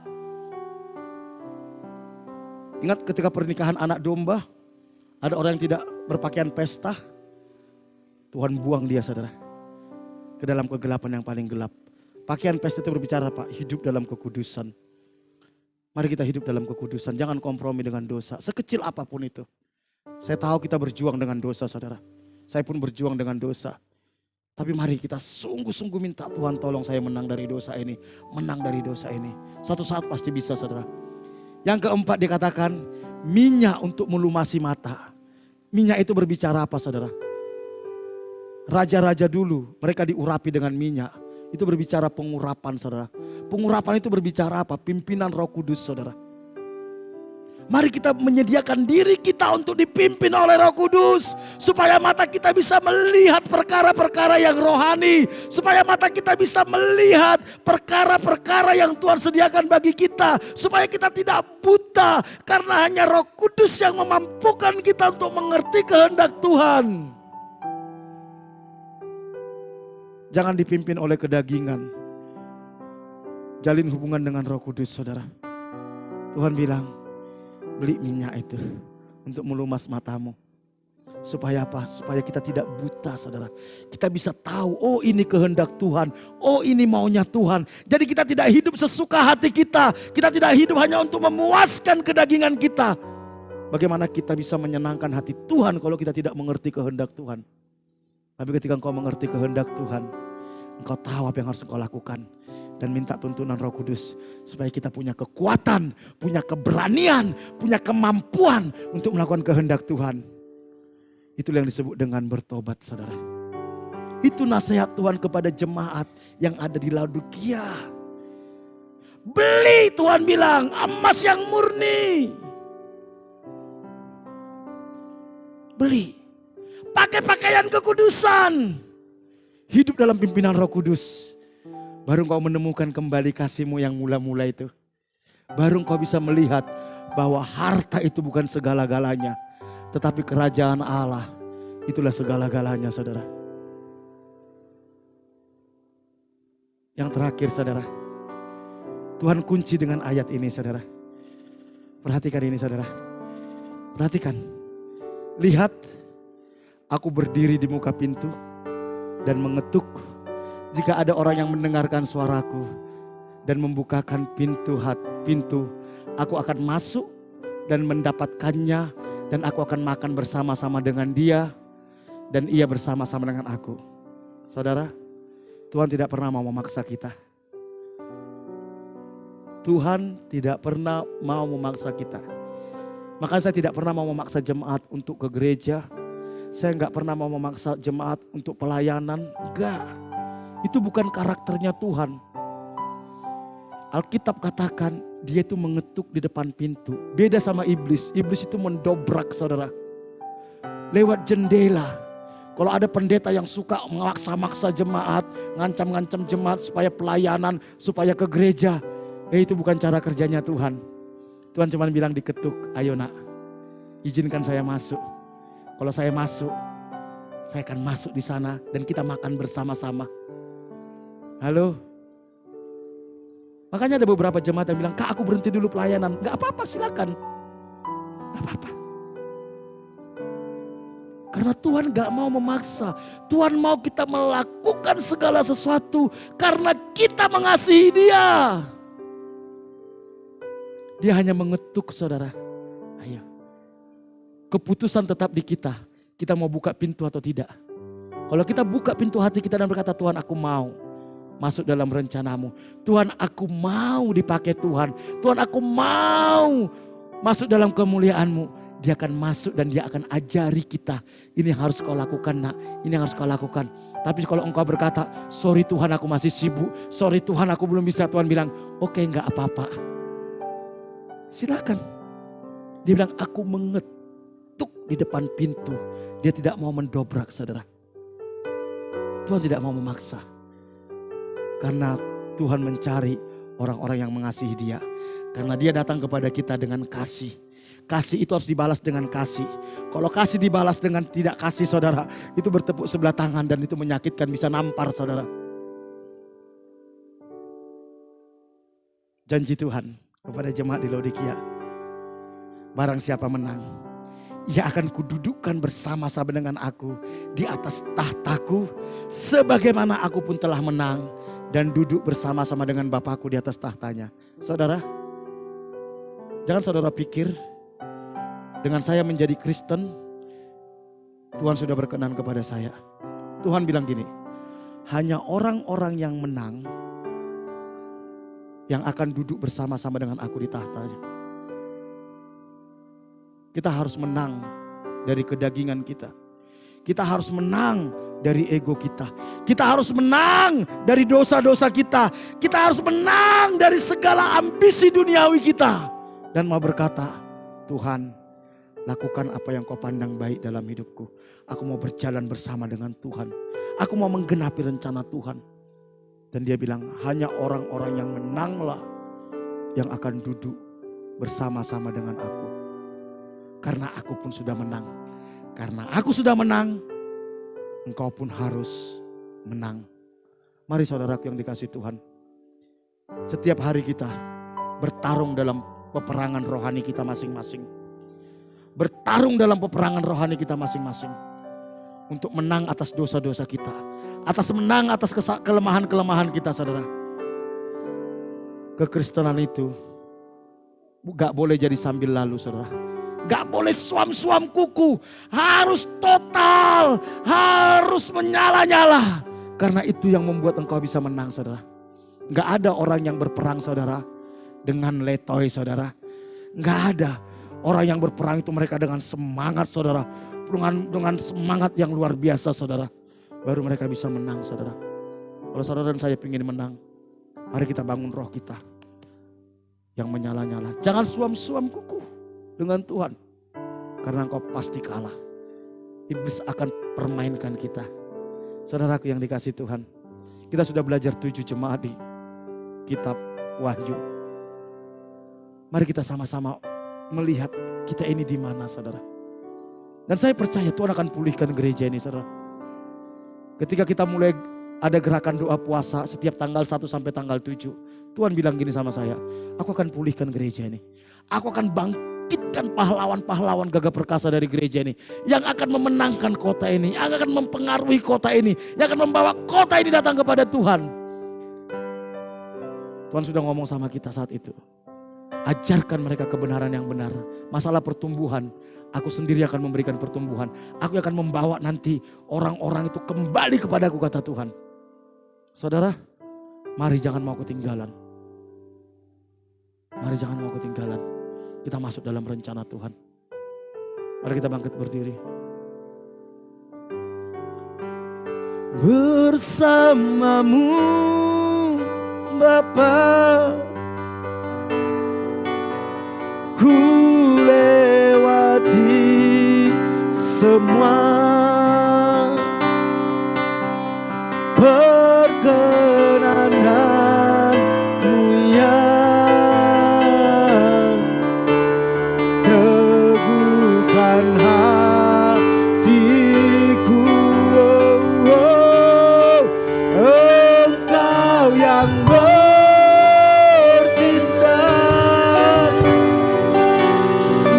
S5: Ingat ketika pernikahan anak domba, ada orang yang tidak berpakaian pesta, Tuhan buang dia, saudara, ke dalam kegelapan yang paling gelap. Pakaian pesta itu berbicara apa? Hidup dalam kekudusan. Mari kita hidup dalam kekudusan, jangan kompromi dengan dosa, sekecil apapun itu. Saya tahu kita berjuang dengan dosa, saudara. Saya pun berjuang dengan dosa. Tapi mari kita sungguh-sungguh minta Tuhan, tolong saya menang dari dosa ini. Menang dari dosa ini. Suatu saat pasti bisa, saudara. Yang keempat dikatakan minyak untuk melumasi mata. Minyak itu berbicara apa, saudara? Raja-raja dulu mereka diurapi dengan minyak. Itu berbicara pengurapan, saudara. Pengurapan itu berbicara apa? Pimpinan Roh Kudus, saudara. Mari kita menyediakan diri kita untuk dipimpin oleh Roh Kudus. Supaya mata kita bisa melihat perkara-perkara yang rohani. Supaya mata kita bisa melihat perkara-perkara yang Tuhan sediakan bagi kita. Supaya kita tidak buta. Karena hanya Roh Kudus yang memampukan kita untuk mengerti kehendak Tuhan. Jangan dipimpin oleh kedagingan. Jalin hubungan dengan Roh Kudus, saudara. Tuhan bilang, beli minyak itu untuk melumas matamu. Supaya apa? Supaya kita tidak buta, saudara. Kita bisa tahu, oh ini kehendak Tuhan. Oh ini maunya Tuhan. Jadi kita tidak hidup sesuka hati kita. Kita tidak hidup hanya untuk memuaskan kedagingan kita. Bagaimana kita bisa menyenangkan hati Tuhan kalau kita tidak mengerti kehendak Tuhan. Tapi ketika engkau mengerti kehendak Tuhan, engkau tahu apa yang harus engkau lakukan. Dan minta tuntunan Roh Kudus supaya kita punya kekuatan, punya keberanian, punya kemampuan untuk melakukan kehendak Tuhan. Itulah yang disebut dengan bertobat, saudara. Itu nasihat Tuhan kepada jemaat yang ada di Laodikia. Beli, Tuhan bilang, emas yang murni. Beli. Pakai pakaian kekudusan. Hidup dalam pimpinan Roh Kudus. Baru engkau menemukan kembali kasih-Mu yang mula-mula itu. Baru engkau bisa melihat bahwa harta itu bukan segala-galanya. Tetapi kerajaan Allah itulah segala-galanya, saudara. Yang terakhir, saudara. Tuhan kunci dengan ayat ini, saudara. Perhatikan ini, saudara. Perhatikan. Lihat, aku berdiri di muka pintu dan mengetuk. Jika ada orang yang mendengarkan suaraku dan membukakan pintu, aku akan masuk dan mendapatkannya, dan aku akan makan bersama-sama dengan dia dan ia bersama-sama dengan aku. Saudara, Tuhan tidak pernah mau memaksa kita. Tuhan tidak pernah mau memaksa kita. Maka saya tidak pernah mau memaksa jemaat untuk ke gereja. Saya nggak pernah mau memaksa jemaat untuk pelayanan. Enggak. Itu bukan karakternya Tuhan. Alkitab katakan dia itu mengetuk di depan pintu. Beda sama iblis. Iblis itu mendobrak saudara. Lewat jendela. Kalau ada pendeta yang suka memaksa-maksa jemaat, ngancam-ngancam jemaat supaya pelayanan, supaya ke gereja. Itu bukan cara kerjanya Tuhan. Tuhan cuma bilang diketuk, ayo nak, izinkan saya masuk. Kalau saya masuk, saya akan masuk di sana dan kita makan bersama-sama. Halo? Makanya ada beberapa jemaat yang bilang, Kak aku berhenti dulu pelayanan. Gak apa-apa silakan. Gak apa-apa. Karena Tuhan gak mau memaksa. Tuhan mau kita melakukan segala sesuatu karena kita mengasihi Dia. Dia hanya mengetuk saudara. Ayo. Keputusan tetap di kita. Kita mau buka pintu atau tidak. Kalau kita buka pintu hati kita dan berkata, Tuhan aku mau masuk dalam rencanamu. Tuhan aku mau dipakai Tuhan. Tuhan aku mau masuk dalam kemuliaanmu. Dia akan masuk dan dia akan ajari kita. Ini yang harus kau lakukan nak. Ini yang harus kau lakukan. Tapi kalau engkau berkata, sorry Tuhan aku masih sibuk. Sorry Tuhan aku belum bisa. Tuhan bilang, oke enggak apa-apa. Silakan. Dia bilang, aku mengetuk di depan pintu. Dia tidak mau mendobrak saudara. Tuhan tidak mau memaksa. Karena Tuhan mencari orang-orang yang mengasihi Dia. Karena Dia datang kepada kita dengan kasih. Kasih itu harus dibalas dengan kasih. Kalau kasih dibalas dengan tidak kasih saudara, itu bertepuk sebelah tangan dan itu menyakitkan, bisa nampar saudara. Janji Tuhan kepada jemaat di Laodikia. Barang siapa menang, ia akan kududukkan bersama-sama dengan aku di atas tahtaku. Sebagaimana aku pun telah menang dan duduk bersama-sama dengan Bapakku di atas tahtanya. Saudara, jangan saudara pikir dengan saya menjadi Kristen, Tuhan sudah berkenan kepada saya. Tuhan bilang gini, hanya orang-orang yang menang yang akan duduk bersama-sama dengan aku di tahtanya. Kita harus menang dari kedagingan kita. Kita harus menang dari ego kita. Kita harus menang dari dosa-dosa kita. Kita harus menang dari segala ambisi duniawi kita. Dan mau berkata, Tuhan, lakukan apa yang kau pandang baik dalam hidupku. Aku mau berjalan bersama dengan Tuhan. Aku mau menggenapi rencana Tuhan. Dan dia bilang, hanya orang-orang yang menanglah yang akan duduk bersama-sama dengan aku. Karena aku pun sudah menang. Karena aku sudah menang, engkau pun harus menang. Mari saudaraku yang dikasihi Tuhan. Setiap hari kita bertarung dalam peperangan rohani kita masing-masing. Bertarung dalam peperangan rohani kita masing-masing. Untuk menang atas dosa-dosa kita. Atas menang atas kelemahan-kelemahan kita saudara. Kekristenan itu gak boleh jadi sambil lalu saudara. Gak boleh suam-suam kuku. Harus total. Harus menyala-nyala. Karena itu yang membuat engkau bisa menang saudara. Gak ada orang yang berperang saudara dengan letoy saudara. Gak ada. Orang yang berperang itu mereka dengan semangat saudara. Dengan semangat yang luar biasa saudara. Baru mereka bisa menang saudara. Kalau saudara dan saya ingin menang, mari kita bangun roh kita. Yang menyala-nyala. Jangan suam-suam kuku dengan Tuhan. Karena engkau pasti kalah. Iblis akan permainkan kita. Saudaraku yang dikasihi Tuhan. Kita sudah belajar 7 jemaat di kitab Wahyu. Mari kita sama-sama melihat kita ini di mana saudara. Dan saya percaya Tuhan akan pulihkan gereja ini saudara. Ketika kita mulai ada gerakan doa puasa setiap tanggal 1 sampai tanggal 7. Tuhan bilang gini sama saya, aku akan pulihkan gereja ini. Aku akan bangkitkan pahlawan-pahlawan gagah perkasa dari gereja ini. Yang akan memenangkan kota ini, yang akan mempengaruhi kota ini. Yang akan membawa kota ini datang kepada Tuhan. Tuhan sudah ngomong sama kita saat itu. Ajarkan mereka kebenaran yang benar. Masalah pertumbuhan, aku sendiri akan memberikan pertumbuhan. Aku akan membawa nanti orang-orang itu kembali kepadaku kata Tuhan. Saudara, mari jangan mau ketinggalan. Mari jangan mau ketinggalan. Kita masuk dalam rencana Tuhan. Mari kita bangkit berdiri. bersamamu Bapa, ku lewati semua perkenananmu yang teguhkan hatiku. Engkau yang bertindak,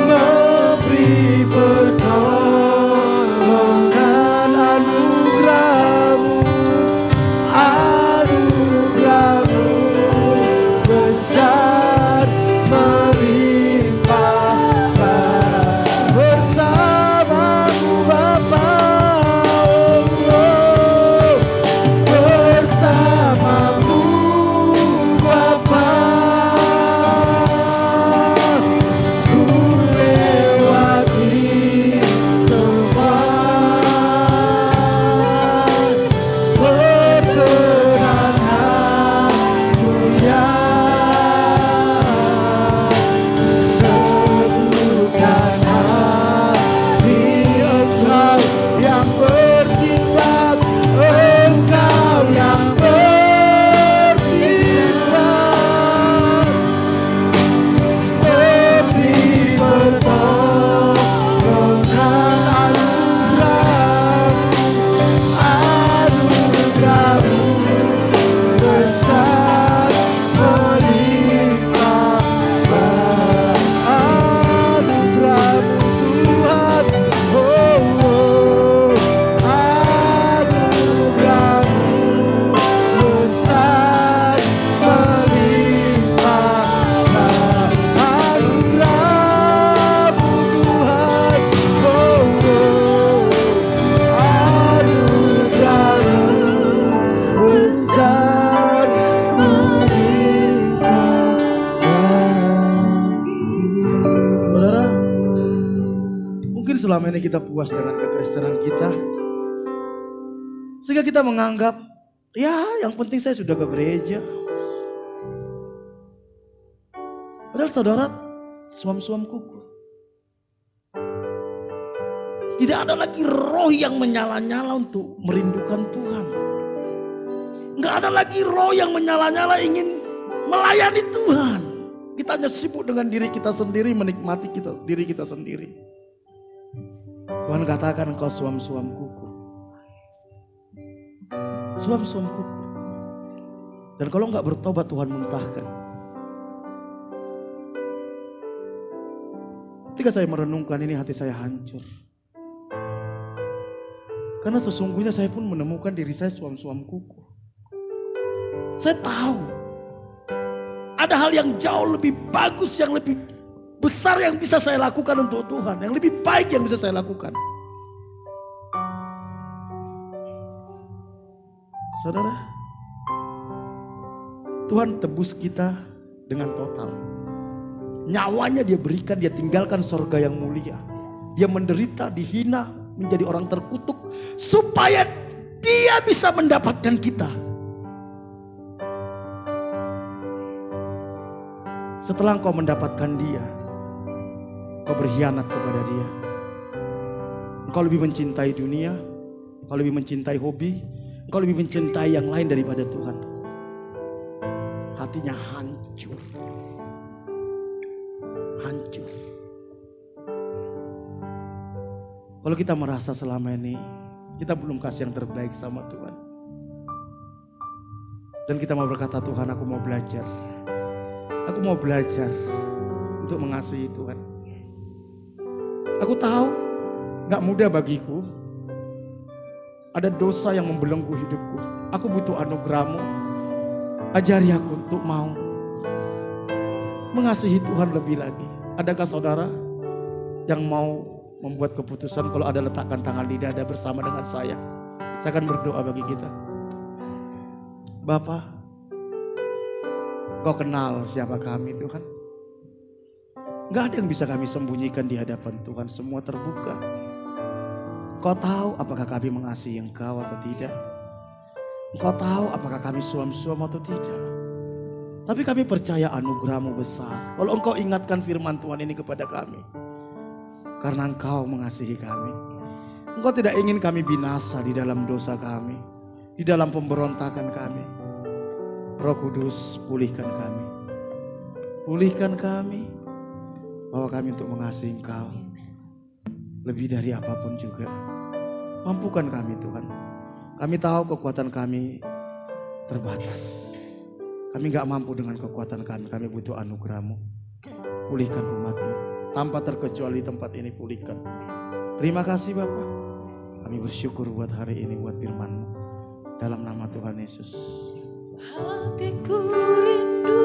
S5: memberi pertolongan, anugerah-Mu besar melimpah bersamamu Bapa, bersamamu Bapa, ku lewati semua perkenananmu yang teguhkan hati. Engkau yang bertindak, Engkau yang bertindak, memberi pertolongan, anugerah-Mu besar melimpah, anugerah-Mu Tuhan, anugerah-Mu besar melimpah, anugerah-Mu Tuhan, anugerah-Mu besar melimpah. Saudara, mungkin selama ini kita puas dengan kekristenan kita, sehingga kita menganggap, ya yang penting saya sudah ke gereja. Padahal saudara, suam-suam kuku, tidak ada lagi roh yang menyala-nyala untuk merindukan Tuhan. Nggak ada lagi roh yang menyala-nyala ingin melayani Tuhan. Kita hanya sibuk dengan diri kita sendiri, menikmati diri kita sendiri. Tuhan katakan, engkau suam-suam kuku. Suam-suam kuku. Dan kalau nggak bertobat, Tuhan muntahkan. Ketika saya merenungkan ini, hati saya hancur. Karena sesungguhnya saya pun menemukan diri saya suam-suam kuku. Saya tahu ada hal yang jauh lebih bagus, yang lebih besar yang bisa saya lakukan untuk Tuhan, yang lebih baik yang bisa saya lakukan. Saudara, Tuhan tebus kita dengan total. Nyawanya Dia berikan, Dia tinggalkan sorga yang mulia. Dia menderita, dihina, menjadi orang terkutuk, supaya Dia bisa mendapatkan kita. Setelah engkau mendapatkan Dia, engkau berkhianat kepada Dia. Engkau lebih mencintai dunia, engkau lebih mencintai hobi, engkau lebih mencintai yang lain daripada Tuhan. Hatinya hancur. Hancur. Kalau kita merasa selama ini kita belum kasih yang terbaik sama Tuhan, dan kita mau berkata, Tuhan, aku mau belajar. Aku mau belajar untuk mengasihi Tuhan. Aku tahu gak mudah bagiku. Ada dosa yang membelenggu hidupku. Aku butuh anugerah-Mu. Ajari aku untuk mau mengasihi Tuhan lebih lagi. Adakah saudara yang mau membuat keputusan? Kalau ada, letakkan tangan di dada bersama dengan saya. Saya akan berdoa bagi kita. Bapa, Kau kenal siapa kami, Tuhan. Gak ada yang bisa kami sembunyikan di hadapan Tuhan. Semua terbuka. Kau tahu apakah kami mengasihi Engkau atau tidak. Engkau tahu apakah kami suam-suam atau tidak. Tapi kami percaya anugerah-Mu besar. Kalau Engkau ingatkan firman Tuhan ini kepada kami. Karena Engkau mengasihi kami. Engkau tidak ingin kami binasa di dalam dosa kami. Di dalam pemberontakan kami. Roh Kudus, pulihkan kami. Pulihkan kami. Bawa kami untuk mengasihi Engkau. Lebih dari apapun juga. Mampukan kami Tuhan. Kami tahu kekuatan kami terbatas. Kami gak mampu dengan kekuatan kami. Kami butuh anugerah-Mu. Pulihkan umat-Mu. Tanpa terkecuali tempat ini pulihkan. Terima kasih Bapak. Kami bersyukur buat hari ini, buat firman-Mu. Dalam nama Tuhan Yesus.
S4: Hatiku rindu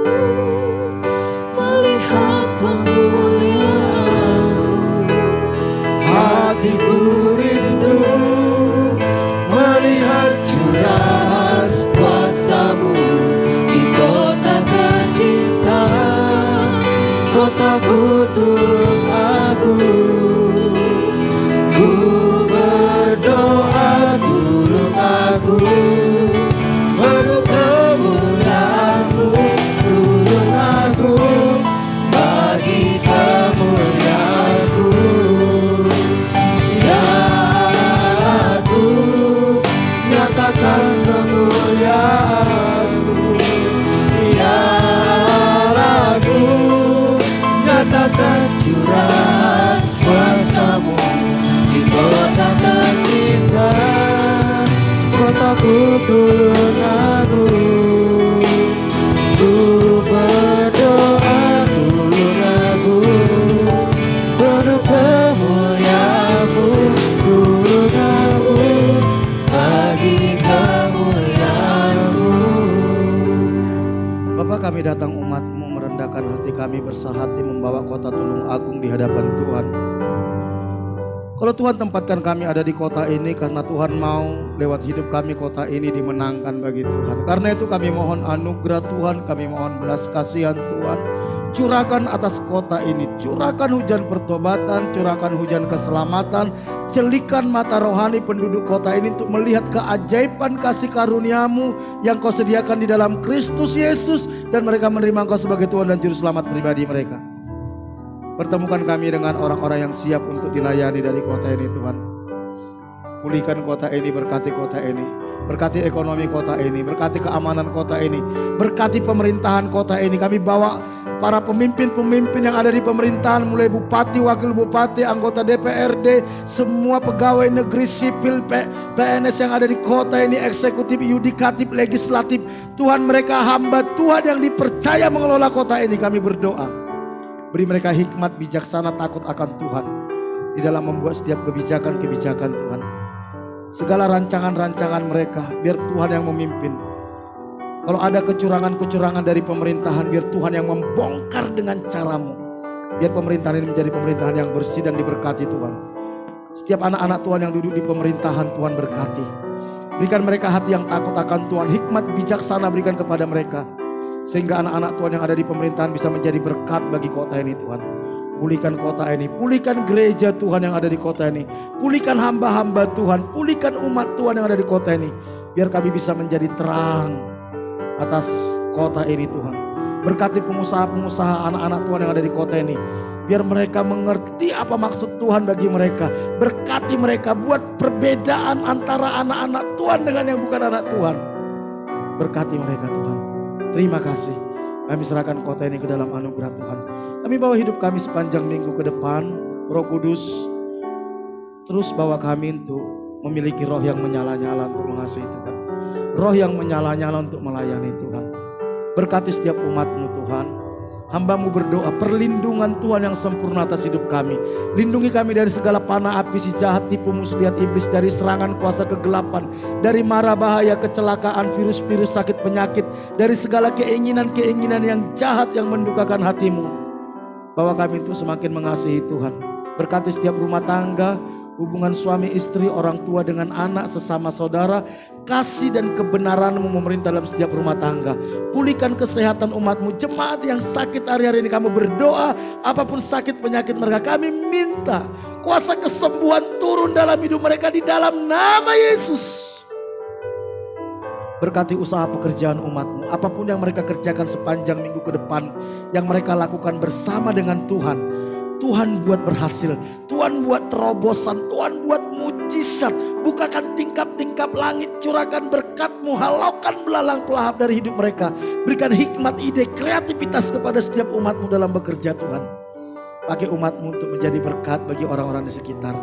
S4: melihat kemuliaan-Mu. Hatiku rindu melihat curahan kuasa-Mu di kota tercinta, kotaku tulung agung. Ku berdoa tulung agung, penuh kemuliaan-Mu, tulung agung, bagi kemuliaan-Mu. Ya aku nyatakan kemuliaan-Mu. Ya aku nyatakan curahan kuasa-Mu di kota tercinta, kotaku tulung agung. Ku berdoa tulung agung, penuh kemuliaan-Mu, tulung agung, bagi kemuliaan-Mu.
S5: Bapak, kami datang umat-Mu merendahkan hati kami, bersahati membawa kota Tulung Agung di hadapan Tuhan. Kalau Tuhan tempatkan kami ada di kota ini karena Tuhan mau lewat hidup kami kota ini dimenangkan bagi Tuhan. Karena itu kami mohon anugerah Tuhan, kami mohon belas kasihan Tuhan. Curahkan atas kota ini, curahkan hujan pertobatan, curahkan hujan keselamatan, celikan mata rohani penduduk kota ini untuk melihat keajaiban kasih karunia-Mu yang Kau sediakan di dalam Kristus Yesus, dan mereka menerima Engkau sebagai Tuhan dan Juru Selamat pribadi mereka. Pertemukan kami dengan orang-orang yang siap untuk dilayani dari kota ini Tuhan. Pulihkan kota ini, berkati kota ini. Berkati ekonomi kota ini, berkati keamanan kota ini. Berkati pemerintahan kota ini. Kami bawa para pemimpin-pemimpin yang ada di pemerintahan, mulai bupati, wakil bupati, anggota DPRD, semua pegawai negeri sipil, PNS yang ada di kota ini, eksekutif, yudikatif, legislatif. Tuhan, mereka hamba Tuhan yang dipercaya mengelola kota ini. Kami berdoa. Beri mereka hikmat, bijaksana, takut akan Tuhan di dalam membuat setiap kebijakan-kebijakan Tuhan. Segala rancangan-rancangan mereka, biar Tuhan yang memimpin. Kalau ada kecurangan-kecurangan dari pemerintahan, biar Tuhan yang membongkar dengan cara-Mu. Biar pemerintahan ini menjadi pemerintahan yang bersih dan diberkati Tuhan. Setiap anak-anak Tuhan yang duduk di pemerintahan, Tuhan berkati. Berikan mereka hati yang takut akan Tuhan, hikmat bijaksana berikan kepada mereka. Sehingga anak-anak Tuhan yang ada di pemerintahan bisa menjadi berkat bagi kota ini Tuhan. Pulihkan kota ini, pulihkan gereja Tuhan yang ada di kota ini. Pulihkan hamba-hamba Tuhan, pulihkan umat Tuhan yang ada di kota ini. Biar kami bisa menjadi terang atas kota ini Tuhan. Berkati pengusaha-pengusaha anak-anak Tuhan yang ada di kota ini. Biar mereka mengerti apa maksud Tuhan bagi mereka. Berkati mereka, buat perbedaan antara anak-anak Tuhan dengan yang bukan anak Tuhan. Berkati mereka Tuhan. Terima kasih. Kami serahkan kota ini ke dalam anugerah Tuhan. Kami bawa hidup kami sepanjang minggu ke depan. Roh Kudus, terus bawa kami untuk memiliki roh yang menyala-nyala untuk mengasihi Tuhan. Roh yang menyala-nyala untuk melayani Tuhan. Berkati setiap umat-Mu Tuhan. Hamba-Mu berdoa perlindungan Tuhan yang sempurna atas hidup kami. Lindungi kami dari segala panah api si jahat, tipu muslihat iblis, dari serangan kuasa kegelapan, dari mara bahaya, kecelakaan, virus-virus, sakit penyakit, dari segala keinginan-keinginan yang jahat yang mendukakan hati-Mu. Bawa kami untuk semakin mengasihi Tuhan. Berkati setiap rumah tangga, hubungan suami istri, orang tua dengan anak, sesama saudara. Kasih dan kebenaran-Mu memerintah dalam setiap rumah tangga. Pulihkan kesehatan umat-Mu. Jemaat yang sakit hari-hari ini kami berdoa, apapun sakit penyakit mereka, kami minta kuasa kesembuhan turun dalam hidup mereka di dalam nama Yesus. Berkati usaha pekerjaan umat-Mu. Apapun yang mereka kerjakan sepanjang minggu ke depan, yang mereka lakukan bersama dengan Tuhan. Tuhan buat berhasil, Tuhan buat terobosan, Tuhan buat mujizat. Bukakan tingkap-tingkap langit, curahkan berkat-Mu, halaukan belalang pelahap dari hidup mereka. Berikan hikmat, ide, kreativitas kepada setiap umat-Mu dalam bekerja Tuhan. Pakai umat-Mu untuk menjadi berkat bagi orang-orang di sekitar.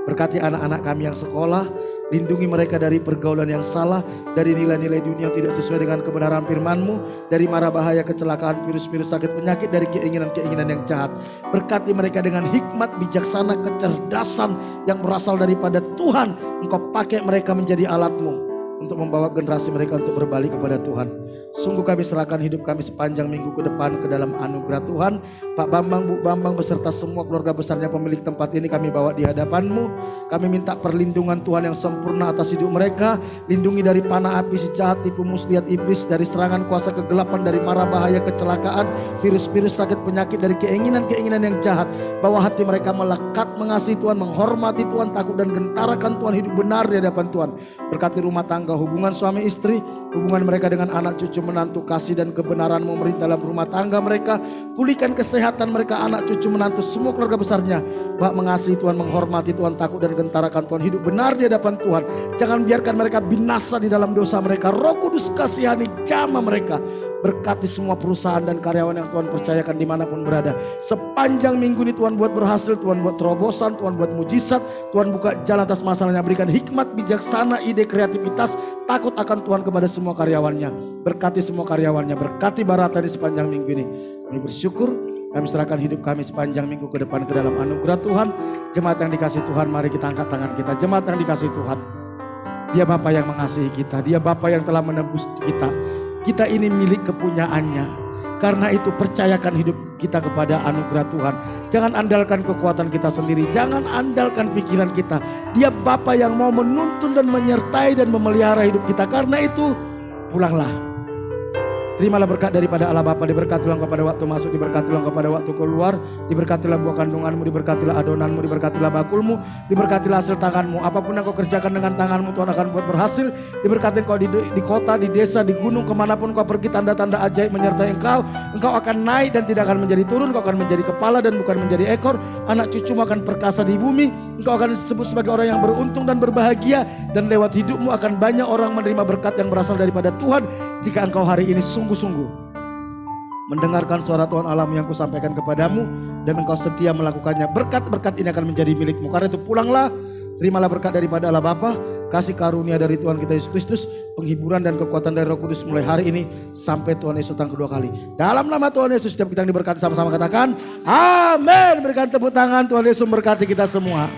S5: Berkati anak-anak kami yang sekolah, lindungi mereka dari pergaulan yang salah, dari nilai-nilai dunia yang tidak sesuai dengan kebenaran firman-Mu, dari mara bahaya, kecelakaan, virus-virus, sakit, penyakit, dari keinginan-keinginan yang jahat. Berkati mereka dengan hikmat, bijaksana, kecerdasan yang berasal daripada Tuhan. Engkau pakai mereka menjadi alat-Mu untuk membawa generasi mereka untuk berbalik kepada Tuhan. Sungguh kami serahkan hidup kami sepanjang minggu ke depan ke dalam anugerah Tuhan. Pak Bambang, Bu Bambang beserta semua keluarga besarnya pemilik tempat ini kami bawa di hadapan-Mu. Kami minta perlindungan Tuhan yang sempurna atas hidup mereka. Lindungi dari panah api si jahat, tipu muslihat iblis, dari serangan kuasa kegelapan, dari mara bahaya, kecelakaan, virus-virus, sakit, penyakit, dari keinginan-keinginan yang jahat. Bawa hati mereka melekat mengasihi Tuhan, menghormati Tuhan, takut dan gentarakan Tuhan, hidup benar di hadapan Tuhan. Berkati rumah tangga, hubungan suami istri, hubungan mereka dengan anak cucu menantu, kasih dan kebenaran memerintah dalam rumah tangga mereka. Pulihkan kesehatan mereka, anak cucu menantu, semua keluarga besarnya. Bak mengasihi Tuhan, menghormati Tuhan, takut dan gentarakan Tuhan, hidup benar di hadapan Tuhan. Jangan biarkan mereka binasa di dalam dosa mereka. Roh Kudus kasihani jamah mereka. Berkati semua perusahaan dan karyawan yang Tuhan percayakan dimanapun berada. Sepanjang minggu ini Tuhan buat berhasil, Tuhan buat terobosan, Tuhan buat mujizat, Tuhan buka jalan atas masalahnya. Berikan hikmat, bijaksana, ide, kreativitas, takut akan Tuhan kepada semua karyawannya. Berkati semua karyawannya, berkati Barata di sepanjang minggu ini. Kami bersyukur, kami serahkan hidup kami sepanjang minggu ke depan ke dalam anugerah Tuhan. Jemaat yang dikasih Tuhan, mari kita angkat tangan kita. Jemaat yang dikasih Tuhan, Dia Bapa yang mengasihi kita, Dia Bapa yang telah menebus kita. Kita ini milik kepunyaannya. Karena itu percayakan hidup kita kepada anugerah Tuhan. Jangan andalkan kekuatan kita sendiri. Jangan andalkan pikiran kita. Dia Bapa yang mau menuntun dan menyertai dan memelihara hidup kita. Karena itu pulanglah. Terimalah berkat daripada Allah Bapa. Diberkatilah engkau pada waktu masuk, diberkatilah engkau pada waktu keluar, diberkatilah buah kandunganmu, diberkatilah adonanmu, diberkatilah bakulmu, diberkatilah hasil tanganmu. Apapun yang kau kerjakan dengan tanganmu, Tuhan akan buat berhasil. Diberkati engkau di kota, di desa, di gunung, kemanapun kau pergi, tanda-tanda ajaib menyertai engkau. Engkau akan naik dan tidak akan menjadi turun. Engkau akan menjadi kepala dan bukan menjadi ekor. Anak cucumu akan perkasa di bumi. Engkau akan disebut sebagai orang yang beruntung dan berbahagia. Dan lewat hidupmu akan banyak orang menerima berkat yang berasal daripada Tuhan. Jika engkau hari ini sungguh-sungguh mendengarkan suara Tuhan Allahmu yang kusampaikan kepadamu dan engkau setia melakukannya, berkat-berkat ini akan menjadi milikmu. Karena itu pulanglah, terimalah berkat daripada Allah Bapa, kasih karunia dari Tuhan kita Yesus Kristus, penghiburan dan kekuatan dari Roh Kudus mulai hari ini sampai Tuhan Yesus datang kedua kali. Dalam nama Tuhan Yesus, setiap kita yang diberkati sama-sama katakan amin. Berikan tepuk tangan, Tuhan Yesus memberkati kita semua.